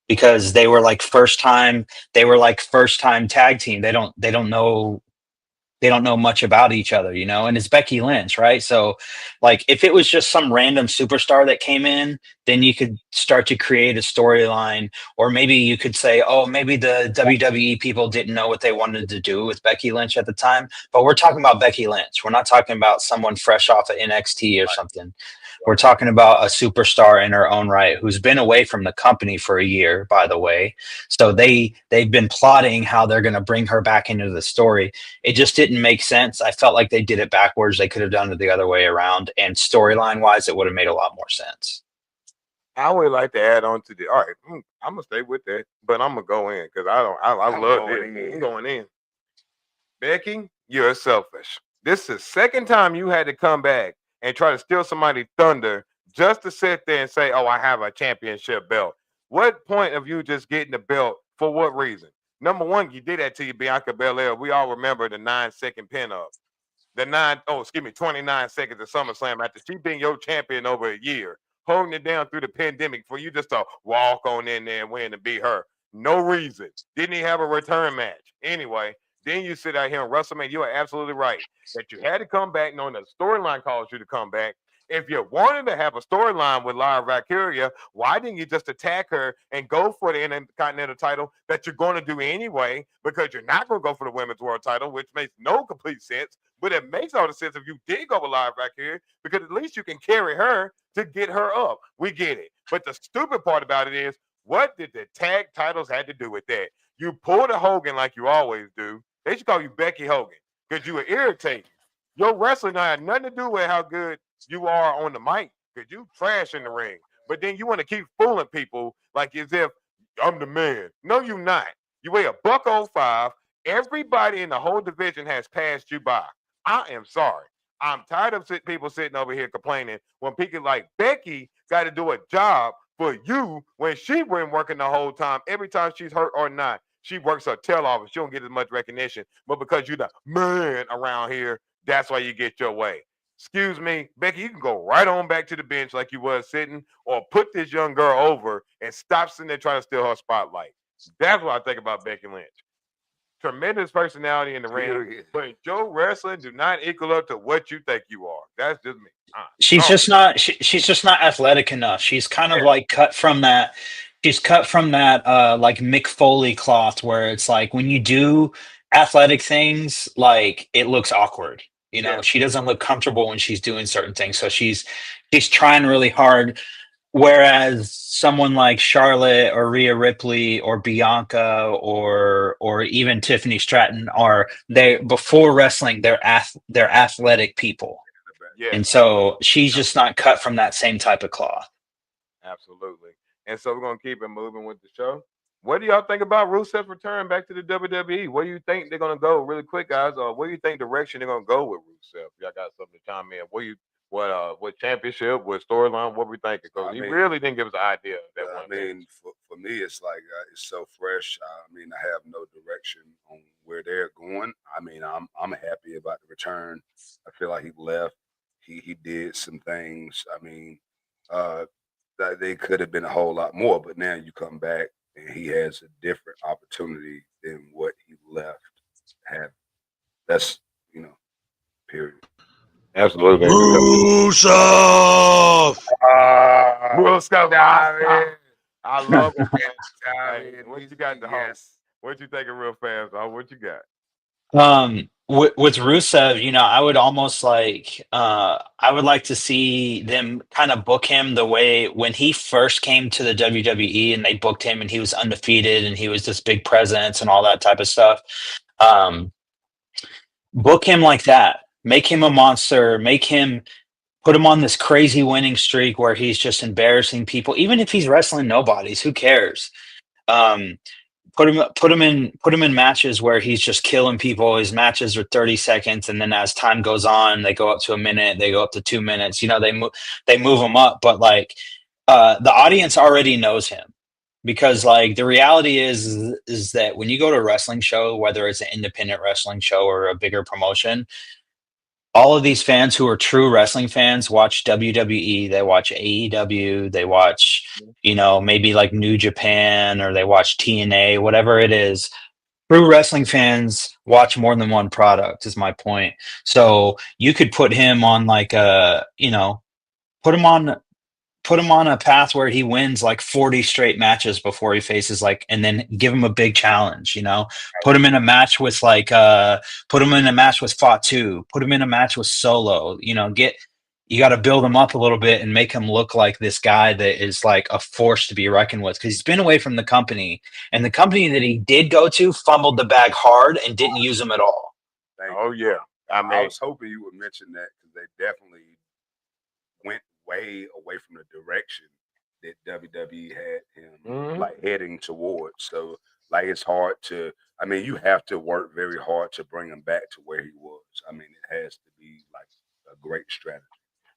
Because they were like first time tag team. They don't know much about each other, and it's Becky Lynch, right? So like if it was just some random superstar that came in, then you could start to create a storyline, or maybe you could say, oh, maybe the WWE people didn't know what they wanted to do with Becky Lynch at the time. But we're talking about Becky Lynch. We're not talking about someone fresh off of NXT or something. We're talking about a superstar in her own right who's been away from the company for a year, by the way. So they've been plotting how they're going to bring her back into the story. It just didn't make sense. I felt like they did it backwards. They could have done it the other way around. And storyline wise, it would have made a lot more sense. I would like to add on to all right, I'm going to stay with that, but I'm going to go in because I love it. I'm going in. Becky, you're selfish. This is the second time you had to come back and try to steal somebody's thunder just to sit there and say, oh, I have a championship belt. What point of you just getting the belt? For what reason? Number one, you did that to you, Bianca Belair. We all remember the 9-second pin-up. 29 seconds of SummerSlam after she being your champion over a year, holding it down through the pandemic for you just to walk on in there and win and beat her. No reason. Didn't even have a return match. Anyway, then you sit out here on WrestleMania. You are absolutely right that you had to come back knowing that the storyline calls you to come back. If you wanted to have a storyline with Lara Valkyria, why didn't you just attack her and go for the Intercontinental title that you're going to do anyway? Because you're not going to go for the Women's World title, which makes no complete sense. But it makes all the sense if you did go with Lara Valkyria, because at least you can carry her to get her up. We get it. But the stupid part about it is, what did the tag titles have to do with that? You pulled a Hogan like you always do. They should call you Becky Hogan because you were irritating. Your wrestling had nothing to do with how good you are on the mic, because you trash in the ring. But then you want to keep fooling people like as if I'm the man. No, you're not. You weigh $105. Everybody in the whole division has passed you by. I am sorry. I'm tired of people sitting over here complaining when people like Becky got to do a job for you when she been working the whole time, every time she's hurt or not. she works her tail off and she don't get as much recognition. But because you're the man around here, that's why you get your way. Excuse me, Becky, you can go right on back to the bench like you was sitting, or put this young girl over and stop sitting there trying to steal her spotlight. That's what I think about Becky Lynch. Tremendous personality in the ring, but your wrestling do not equal up to what you think you are. That's just me. She's just not. She's just not athletic enough. She's kind of like cut from that. She's cut from that like Mick Foley cloth, where it's like when you do athletic things, like it looks awkward. You know, she doesn't look comfortable when she's doing certain things. So she's trying really hard. Whereas someone like Charlotte or Rhea Ripley or Bianca or even Tiffany Stratton they before wrestling they're athletic people. Yeah. And so she's just not cut from that same type of cloth. Absolutely. And so we're gonna keep it moving with the show. What do y'all think about Rusev's return back to the WWE? Where do you think they're gonna go, really quick, guys? Or where do you think direction they're gonna go with Rusev? Y'all got something to chime in? What championship, what storyline, what we thinking? Because he really didn't give us an idea of that one. I mean, for me, it's like it's so fresh. I mean, I have no direction on where they're going. I mean, I'm happy about the return. I feel like he left. He did some things. I mean, that they could have been a whole lot more, but now you come back and he has a different opportunity than what he left having. That's period. Absolutely. Rusev! Rusev, I love him. Hey, what you got in the house? What you thinking real fast? What you got? With Rusev, I would almost like I would like to see them kind of book him the way when he first came to the WWE and they booked him and he was undefeated and he was this big presence and all that type of stuff. Book him like that. Make him a monster. Put him on this crazy winning streak where he's just embarrassing people. Even if he's wrestling nobodies, who cares? Put him in matches where he's just killing people. His matches are 30 seconds, and then as time goes on, they go up to a minute, they go up to 2 minutes. They move him up, but like the audience already knows him because like the reality is that when you go to a wrestling show, whether it's an independent wrestling show or a bigger promotion, all of these fans who are true wrestling fans watch WWE, they watch AEW, they watch, maybe like New Japan or they watch TNA, whatever it is. True wrestling fans watch more than one product is my point. So you could put him on like put him on a path where he wins like 40 straight matches before he faces and then give him a big challenge, put him in a match with put him in a match with Fatu, put him in a match with Solo, you got to build him up a little bit and make him look like this guy that is like a force to be reckoned with. Cause he's been away from the company and the company that he did go to fumbled the bag hard and didn't use him at all. Yeah. I was hoping you would mention that because they definitely went way away from the direction that WWE had him like heading towards. So like it's hard to. I mean, you have to work very hard to bring him back to where he was. I mean, it has to be like a great strategy.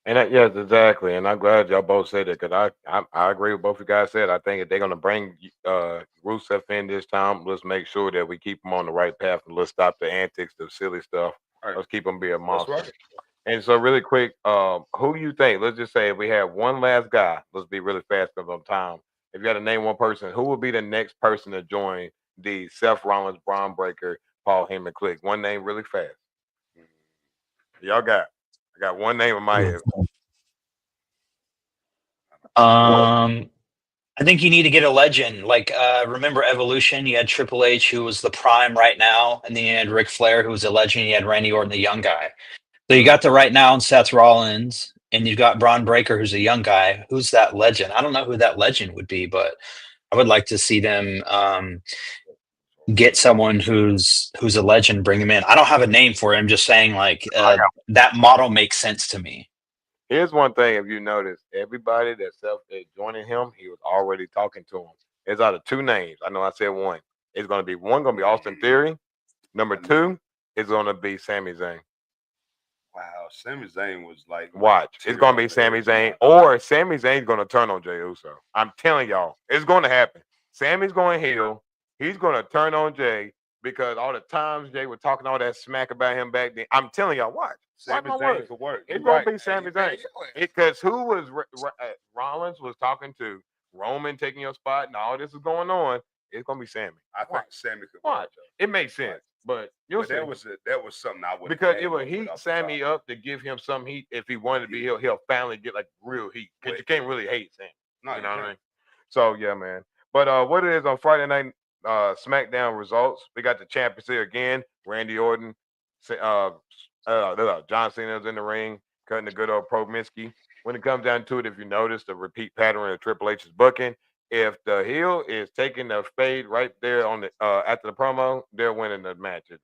And yes, exactly. And I'm glad y'all both said it because I agree with both you guys said. I think if they're gonna bring Rusev in this time, let's make sure that we keep him on the right path and let's stop the antics, the silly stuff. Right. Let's keep him being a monster. That's right. And so, really quick, who do you think? Let's just say if we have one last guy, let's be really fast because of time. If you got to name one person, who will be the next person to join the Seth Rollins, Braun Breaker, Paul Heyman clique? One name, really fast. Y'all got? I got one name in my head. I think you need to get a legend. Like, remember Evolution? You had Triple H, who was the prime right now, and then you had Ric Flair, who was a legend. You had Randy Orton, the young guy. So you got the right now and Seth Rollins, and you've got Braun Breaker, who's a young guy. Who's that legend? I don't know who that legend would be, but I would like to see them get someone who's a legend, bring him in. I don't have a name for him. Just saying, like that model makes sense to me. Here's one thing: if you notice, everybody that's joining him, he was already talking to him. It's out of two names. I know I said one. It's gonna be Austin Theory. Number two is gonna be Sami Zayn. Wow, Sami Zayn was like. Watch, it's gonna be Sami Zayn, or Sami Zayn's gonna turn on Jey Uso. I'm telling y'all, it's gonna happen. Sami's going heel. He's gonna turn on Jay because all the times Jay was talking all that smack about him back then. I'm telling y'all, watch. Sami my Zayn word. could work. It's You gonna right. be Sami Zayn. Because who was Rollins was talking to Roman taking your spot and all this is going on. It's gonna be Sammy. I think Sammy could Watch. work. It makes sense, but you'll But see. that was something I would Because it would heat Sammy up to give him some heat. If he wanted to be, he'll finally get like real heat. Because you can't really hate Sammy. No, you know what I mean? So yeah, man. But what it is on Friday night SmackDown results, we got the champions here again. Randy Orton, John Cena's in the ring, cutting the good old Pro-Minsky. When it comes down to it, if you notice the repeat pattern of Triple H's booking, if the heel is taking the fade right there on the after the promo, they're winning the match at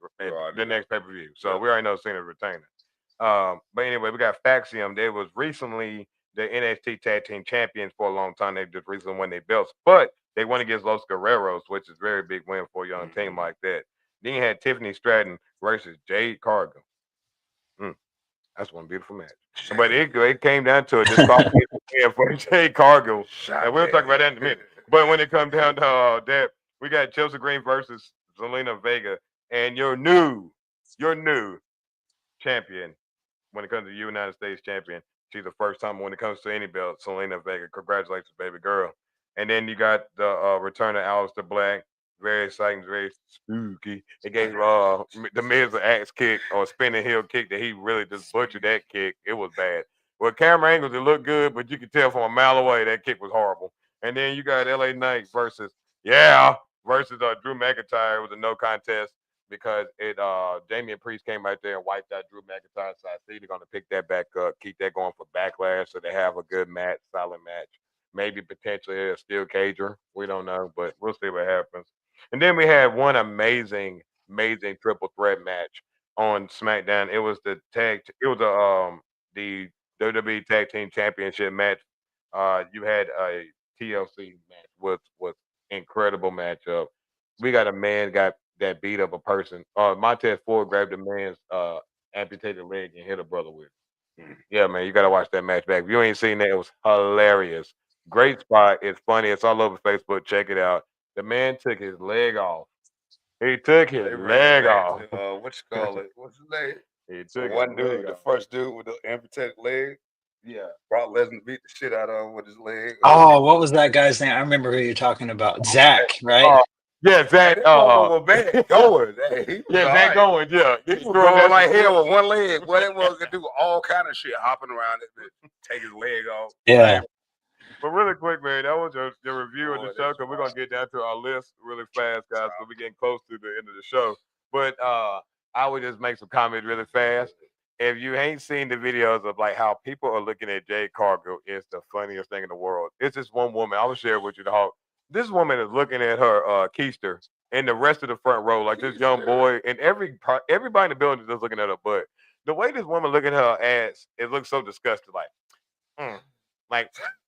the next pay-per-view. So we already know Cena's retaining. But anyway, we got Faxium. They was recently the NXT Tag Team Champions for a long time. They just recently won their belts, but they won against Los Guerreros, which is a very big win for a young team like that. Then you had Tiffany Stratton versus Jade Cargill. That's one beautiful match. But it came down to a disqualification for Jade Cargill. And we'll talk about that in a minute. But when it comes down to that, we got Chelsea Green versus Zelina Vega. And your new champion when it comes to the United States champion. She's the first time when it comes to any belt, Zelina Vega. Congratulations, baby girl. And then you got the return of Aleister Black. Very exciting, very spooky. It gave the Miz an axe kick or spinning heel kick that he really just butchered that kick. It was bad. Well, camera angles, it looked good, but you could tell from a mile away that kick was horrible. And then you got LA Knight versus Drew McIntyre. It was a no contest because Damian Priest came out there and wiped out Drew McIntyre. So I see they're going to pick that back up, keep that going for Backlash so they have a good match, solid match. Maybe potentially a steel cager. We don't know, but we'll see what happens. And then we had one amazing triple threat match on SmackDown. It was the WWE Tag Team Championship match. You had a TLC match with incredible matchup. We got a man that beat up a person. Montez Ford grabbed a man's amputated leg and hit a brother with it. Yeah, man, you gotta watch that match back. If you ain't seen that, it was hilarious. Great spot. It's funny. It's all over Facebook. Check it out. The man took his leg off. He took his leg off. What you call it? What's his name? He took one dude, the first dude with the amputated leg. Yeah, Brock Lesnar beat the shit out of him with his leg. Oh, what was that guy's name? I remember who you're talking about. Zach, right? Yeah, Zach. Was bad going. Zach going. Yeah, he was going like hell with one leg. What it was to do all kind of shit, hopping around it, take his leg off. Yeah. But really quick, man, that was your review of the show because we're gonna get down to our list really fast, guys. So we're getting close to the end of the show. But I would just make some comments really fast. If you ain't seen the videos of like how people are looking at Jade Cargill, it's the funniest thing in the world. It's just one woman. I will share with you the whole. This woman is looking at her keister and the rest of the front row, like this young boy, and everybody in the building is just looking at her butt. The way this woman looking at her ass, it looks so disgusting. Like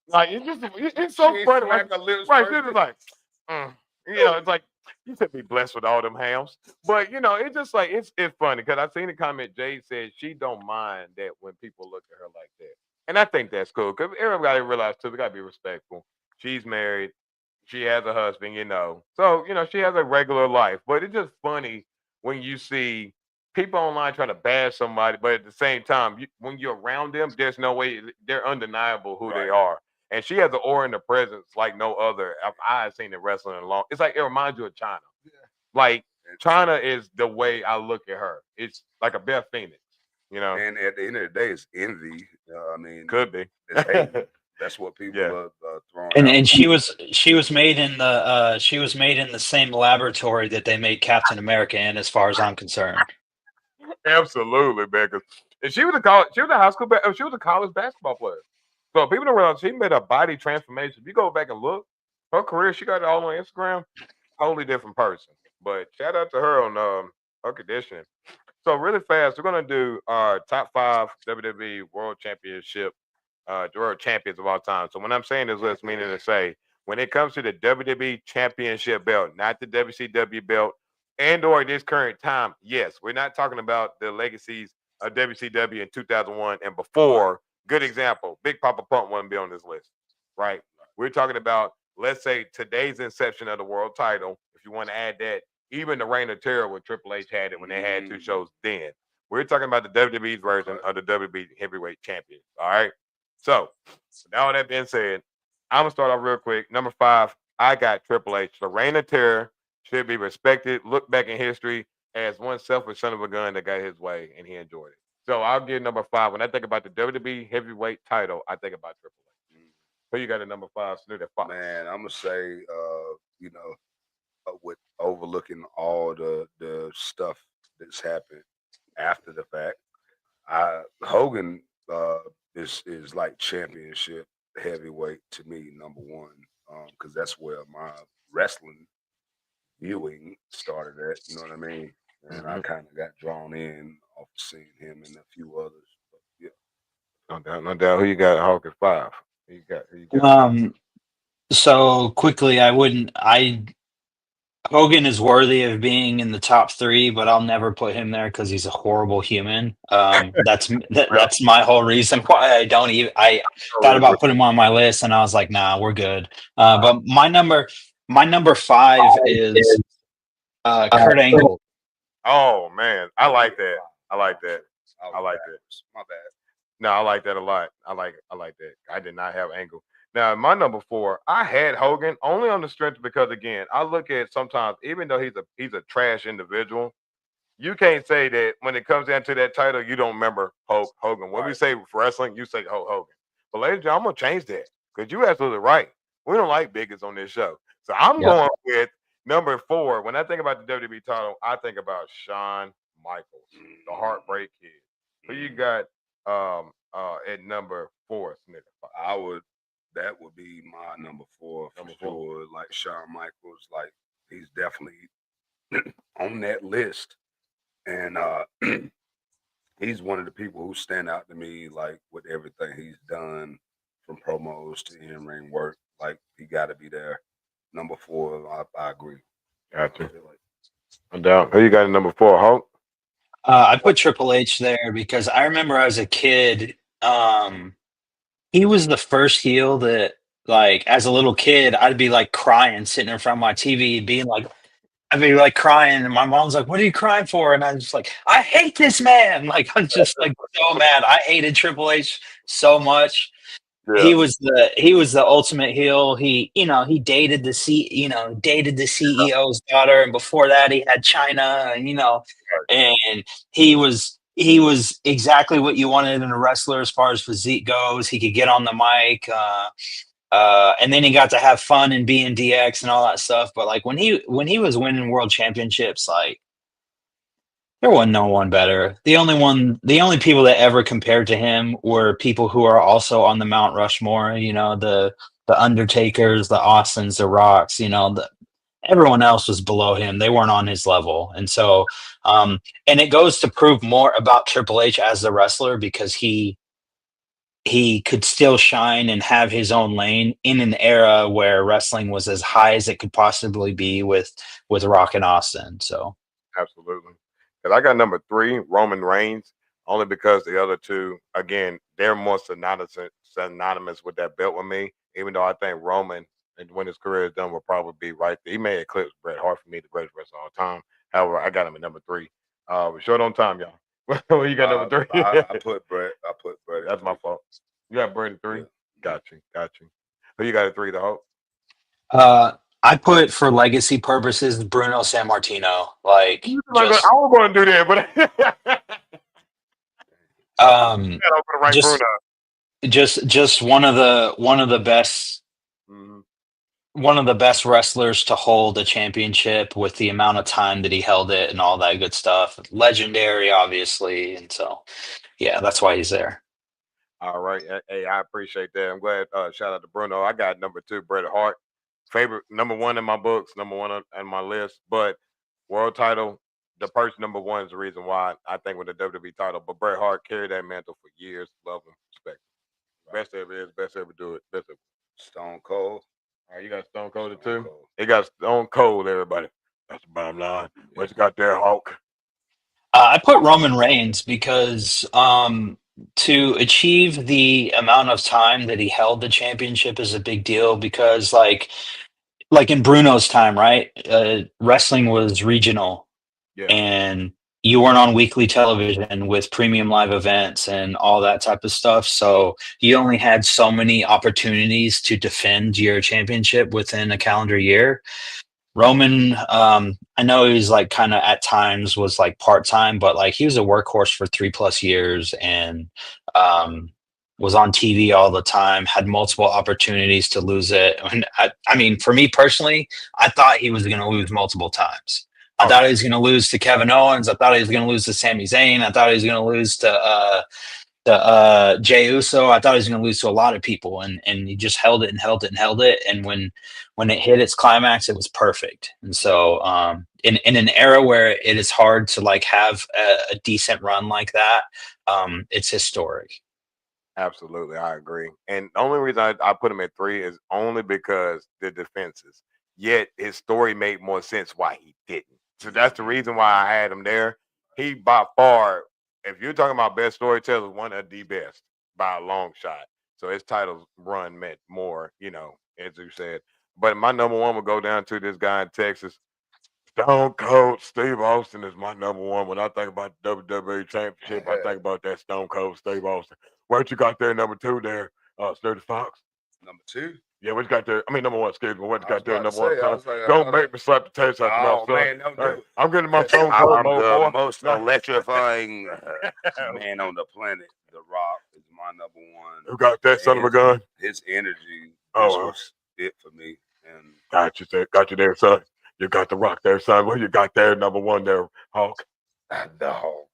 it's so funny. Right? She's just like, it's like you should be blessed with all them hams. But it's just like it's funny because I seen the comment. Jade said she don't mind that when people look at her like that, and I think that's cool because everybody realize too we gotta be respectful. She's married, she has a husband, so she has a regular life. But it's just funny when you see people online trying to bash somebody, but at the same time, when you're around them, there's no way they're undeniable who they are. And she has an aura in the presence like no other I've seen in wrestling in a long. It's like it reminds you of China. Yeah. Like China is the way I look at her. It's like a Beth Phoenix, And at the end of the day, it's envy. I mean, could be. It's hate. That's what people are throwing. And she was made in the same laboratory that they made Captain America in, as far as I'm concerned. Absolutely, man. And she was a college basketball player. So people don't realize she made a body transformation. If you go back and look, her career, she got it all on Instagram. Totally different person. But shout out to her on her conditioning. So really fast, we're gonna do our top 5 WWE World Championship, world champions of all time. So when I'm saying this list, meaning to say when it comes to the WWE Championship belt, not the WCW belt, and/or this current time, yes, we're not talking about the legacies of WCW in 2001 and before. Good example, Big Papa Pump wouldn't be on this list, right? We're talking about, let's say, today's inception of the world title. If you want to add that, even the Reign of Terror with Triple H had it when they had two shows then. We're talking about the WWE's version of the WWE Heavyweight Champion. All right. So, with all that being said, I'm gonna start off real quick. Number 5, I got Triple H. The Reign of Terror should be respected. Look back in history as one selfish son of a gun that got his way and he enjoyed it. So I'll give number 5. When I think about the WWE Heavyweight title, I think about Triple H. Who you got at number 5, Snooty? Foxx. Man, I'm gonna say, you know, with overlooking all the stuff that's happened after the fact, Hogan is like championship heavyweight to me, number 1, because that's where my wrestling viewing started at. You know what I mean? And I kind of got drawn in off seeing him and a few others. But yeah, no doubt. Who you got? Hawk at 5. Who you got? So quickly, Hogan is worthy of being in the top 3, but I'll never put him there because he's a horrible human. That's my whole reason why I don't even. I thought about putting him on my list, and I was like, nah, we're good. But my number 5 is Kurt Angle. Oh man, I like that. I like that. I like that. My bad. No, I like that a lot. I like that. I did not have Angle. Now, my number 4, I had Hogan only on the strength because, again, I look at sometimes, even though he's a trash individual, you can't say that when it comes down to that title, you don't remember Hulk Hogan. When we say wrestling, you say Hulk Hogan. But ladies and gentlemen, I'm gonna change that because you're absolutely right. We don't like bigots on this show, so I'm going with number 4. When I think about the WWE title, I think about Shawn Michaels, the Heartbreak Kid. Who you got at number 4, Smith? That would be my number 4 for sure. Like Shawn Michaels, like he's definitely on that list, and he's one of the people who stand out to me, like with everything he's done, from promos to in-ring work. Like he got to be there. Number 4, I agree. Gotcha. No doubt. Who you got at number 4, Hulk? I put Triple H there because I remember as a kid, he was the first heel that, like, as a little kid, I'd be like crying sitting in front of my TV, being like, I'd be like crying, and my mom's like, "What are you crying for?" And I'm just like, "I hate this man!" Like, I'm just like so mad. I hated Triple H so much. Yeah. He was the ultimate heel. He dated the CEO's daughter, and before that he had China, and and he was exactly what you wanted in a wrestler as far as physique goes. He could get on the mic, and then he got to have fun and be in DX and all that stuff. But like when he was winning world championships, like there wasn't no one better. The only people that ever compared to him were people who are also on the Mount Rushmore. The Undertakers, the Austins, the Rocks. Everyone else was below him. They weren't on his level. And so, and it goes to prove more about Triple H as the wrestler because he could still shine and have his own lane in an era where wrestling was as high as it could possibly be with Rock and Austin. So absolutely. Because I got number 3, Roman Reigns, only because the other two, again, they're more synonymous with that belt with me, even though I think Roman, and when his career is done, will probably be right there. He may eclipse Bret Hart for me, the greatest wrestler of all time. However, I got him at number 3. We're short on time, y'all. Well, you got number 3? I put Bret. That's my fault. You got Bret at 3? Yeah. Got you. Who you got at 3, the Hulk? I put, for legacy purposes, Bruno Sammartino. I was going to do that, but just one of the best. Mm-hmm. One of the best wrestlers to hold a championship with the amount of time that he held it and all that good stuff. Legendary, obviously. And so, yeah, that's why he's there. All right. Hey, I appreciate that. I'm glad. Shout out to Bruno. I got number 2, Bret Hart. Favorite, number 1 in my books, number 1 on my list. But world title, the person number 1 is the reason why I think with the WWE title. But Bret Hart carried that mantle for years. Love him, respect him. Best ever is, best ever do it. Best ever. Stone Cold. All right, you got Stone Cold too? He got Stone Cold, everybody. That's the bottom line. What you got there, Hulk? I put Roman Reigns because to achieve the amount of time that he held the championship is a big deal because, like, like in Bruno's time, right? Wrestling was regional, Yeah. and you weren't on weekly television with premium live events and all that type of stuff. So you only had so many opportunities to defend your championship within a calendar year. Roman, I know he's like kind of at times was like part time, but like he was a workhorse for 3+ years and um, was on TV all the time, had multiple opportunities to lose it. And I mean, for me personally, I thought he was going to lose multiple times. I Oh, thought he was going to lose to Kevin Owens. I thought he was going to lose to Sami Zayn. I thought he was going to lose to Jey Uso. I thought he was going to lose to a lot of people, and he just held it and held it and held it. And when it hit its climax, it was perfect. And so, in an era where it is hard to like have a decent run like that, it's historic. absolutely, I agree. And the only reason I put him at 3 is only because the defenses. Yet his story made more sense why he didn't. So that's the reason why I had him there. He by far, if you're talking about best storytellers, one of the best by a long shot. So his title run meant more, as you said. But my number one would go down to this guy in Texas. Stone Cold Steve Austin is my number one. When I think about the WWE Championship, I think about that Stone Cold Steve Austin. What you got there, number 2 there, Snooty Foxx? Number 2. Yeah, what you got there? I mean, number 1, excuse me. What you I was got there, about to number 1, say, I son? was like, Don't make me slap the taste out your mouth, oh son. man, don't Hey, do it. I'm getting my Stone Cold I'm mode, the boy. most No. electrifying man on the planet. The Rock is my number one. Who got that son of a gun? His energy Oh, was it for me. And got you there, son. You got the Rock there, son. What you got there, number 1 there, Hulk? the Hulk.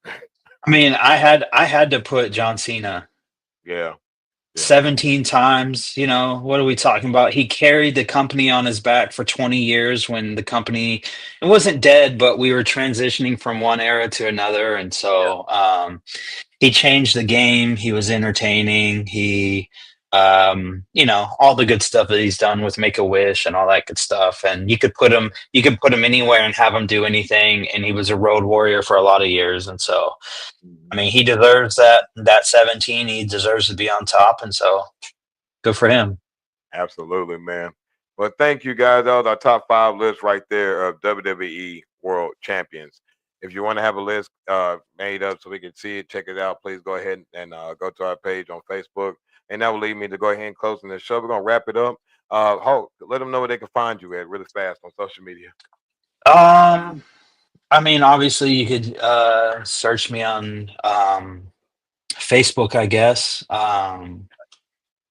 I mean, I had to put John Cena. Yeah. 17 times, what are we talking about? He carried the company on his back for 20 years when the company, it wasn't dead, but we were transitioning from one era to another. And so he changed the game. He was entertaining. He, all the good stuff that he's done with Make-A-Wish and all that good stuff. And you could put him anywhere and have him do anything. And he was a road warrior for a lot of years. And so, I mean, he deserves that 17. He deserves to be on top, and so good for him. Absolutely, man. Well, thank you guys. That was our top 5 list right there of WWE World Champions. If you want to have a list made up so we can see it, check it out, please go ahead and go to our page on Facebook. And that will lead me to go ahead and close the show. We're going to wrap it up. Hulk, let them know where they can find you at really fast on social media. I mean, obviously, you could search me on Facebook, I guess.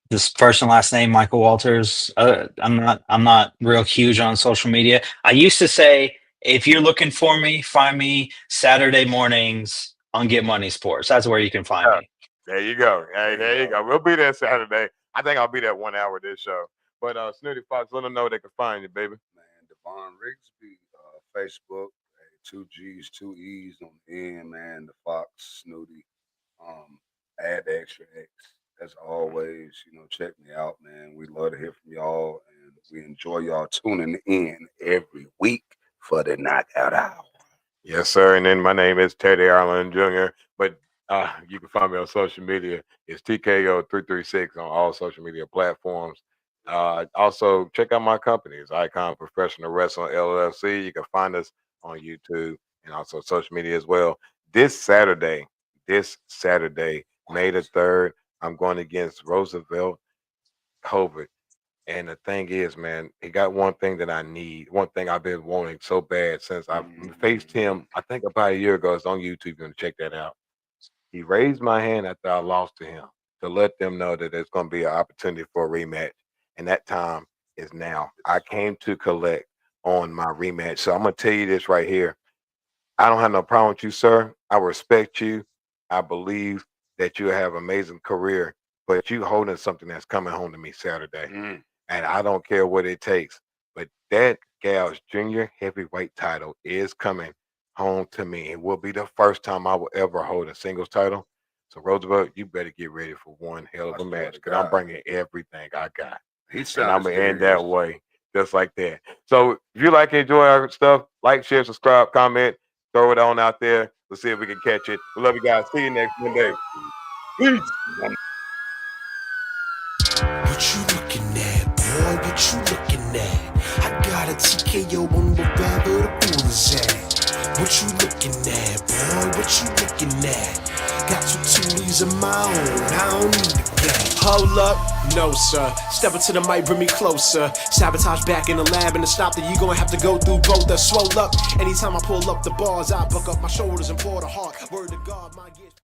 This first and last name, Michael Walters. I'm not real huge on social media. I used to say, if you're looking for me, find me Saturday mornings on Get Money Sports. That's where you can find me. There you go. Hey, there you go. We'll be there Saturday. I think I'll be there 1 hour this show. But Snooty Foxx, let them know they can find you, baby. Man, Devon Rigsby, Facebook, 2 G's, 2 E's on the end, man. The Fox, Snooty, add the extra X. As always, check me out, man. We love to hear from y'all, and we enjoy y'all tuning in every week for the Knockout Hour. Yes, sir. And then my name is Teddy Ireland Jr., but you can find me on social media. It's TKO336 on all social media platforms. Also, check out my company. It's Icon Professional Wrestling LLC. You can find us on YouTube and also social media as well. This Saturday, May the 3rd, I'm going against Roosevelt Colbert. And the thing is, man, he got one thing that I need, one thing I've been wanting so bad since I faced him, I think about a year ago. It's on YouTube. You're going to check that out. He raised my hand after I lost to him to let them know that there's going to be an opportunity for a rematch. And that time is now. I came to collect on my rematch. So I'm going to tell you this right here. I don't have no problem with you, sir. I respect you. I believe that you have an amazing career, but you holding something that's coming home to me Saturday. And I don't care what it takes. But that gal's junior heavyweight title is coming home to me. It will be the first time I will ever hold a singles title. So Roosevelt, you better get ready for one hell of a match because I'm bringing everything I got. And I'm going to end that way, just like that. So if you like and enjoy our stuff, like, share, subscribe, comment, throw it on out there. Let's see if we can catch it. We love you guys. See you next Monday. Peace. What you looking at, boy? What you looking at? I got a TKO on wherever the pool is at. What you looking at, boy? What you looking at? Got two toolies of my own, I don't need a gang. Hold up, no sir. Step up to the mic, bring me closer. Sabotage back in the lab, and to stop that you gonna have to go through both. Swole up. Anytime I pull up the bars, I buck up my shoulders and pour the heart. Word to God, my gift.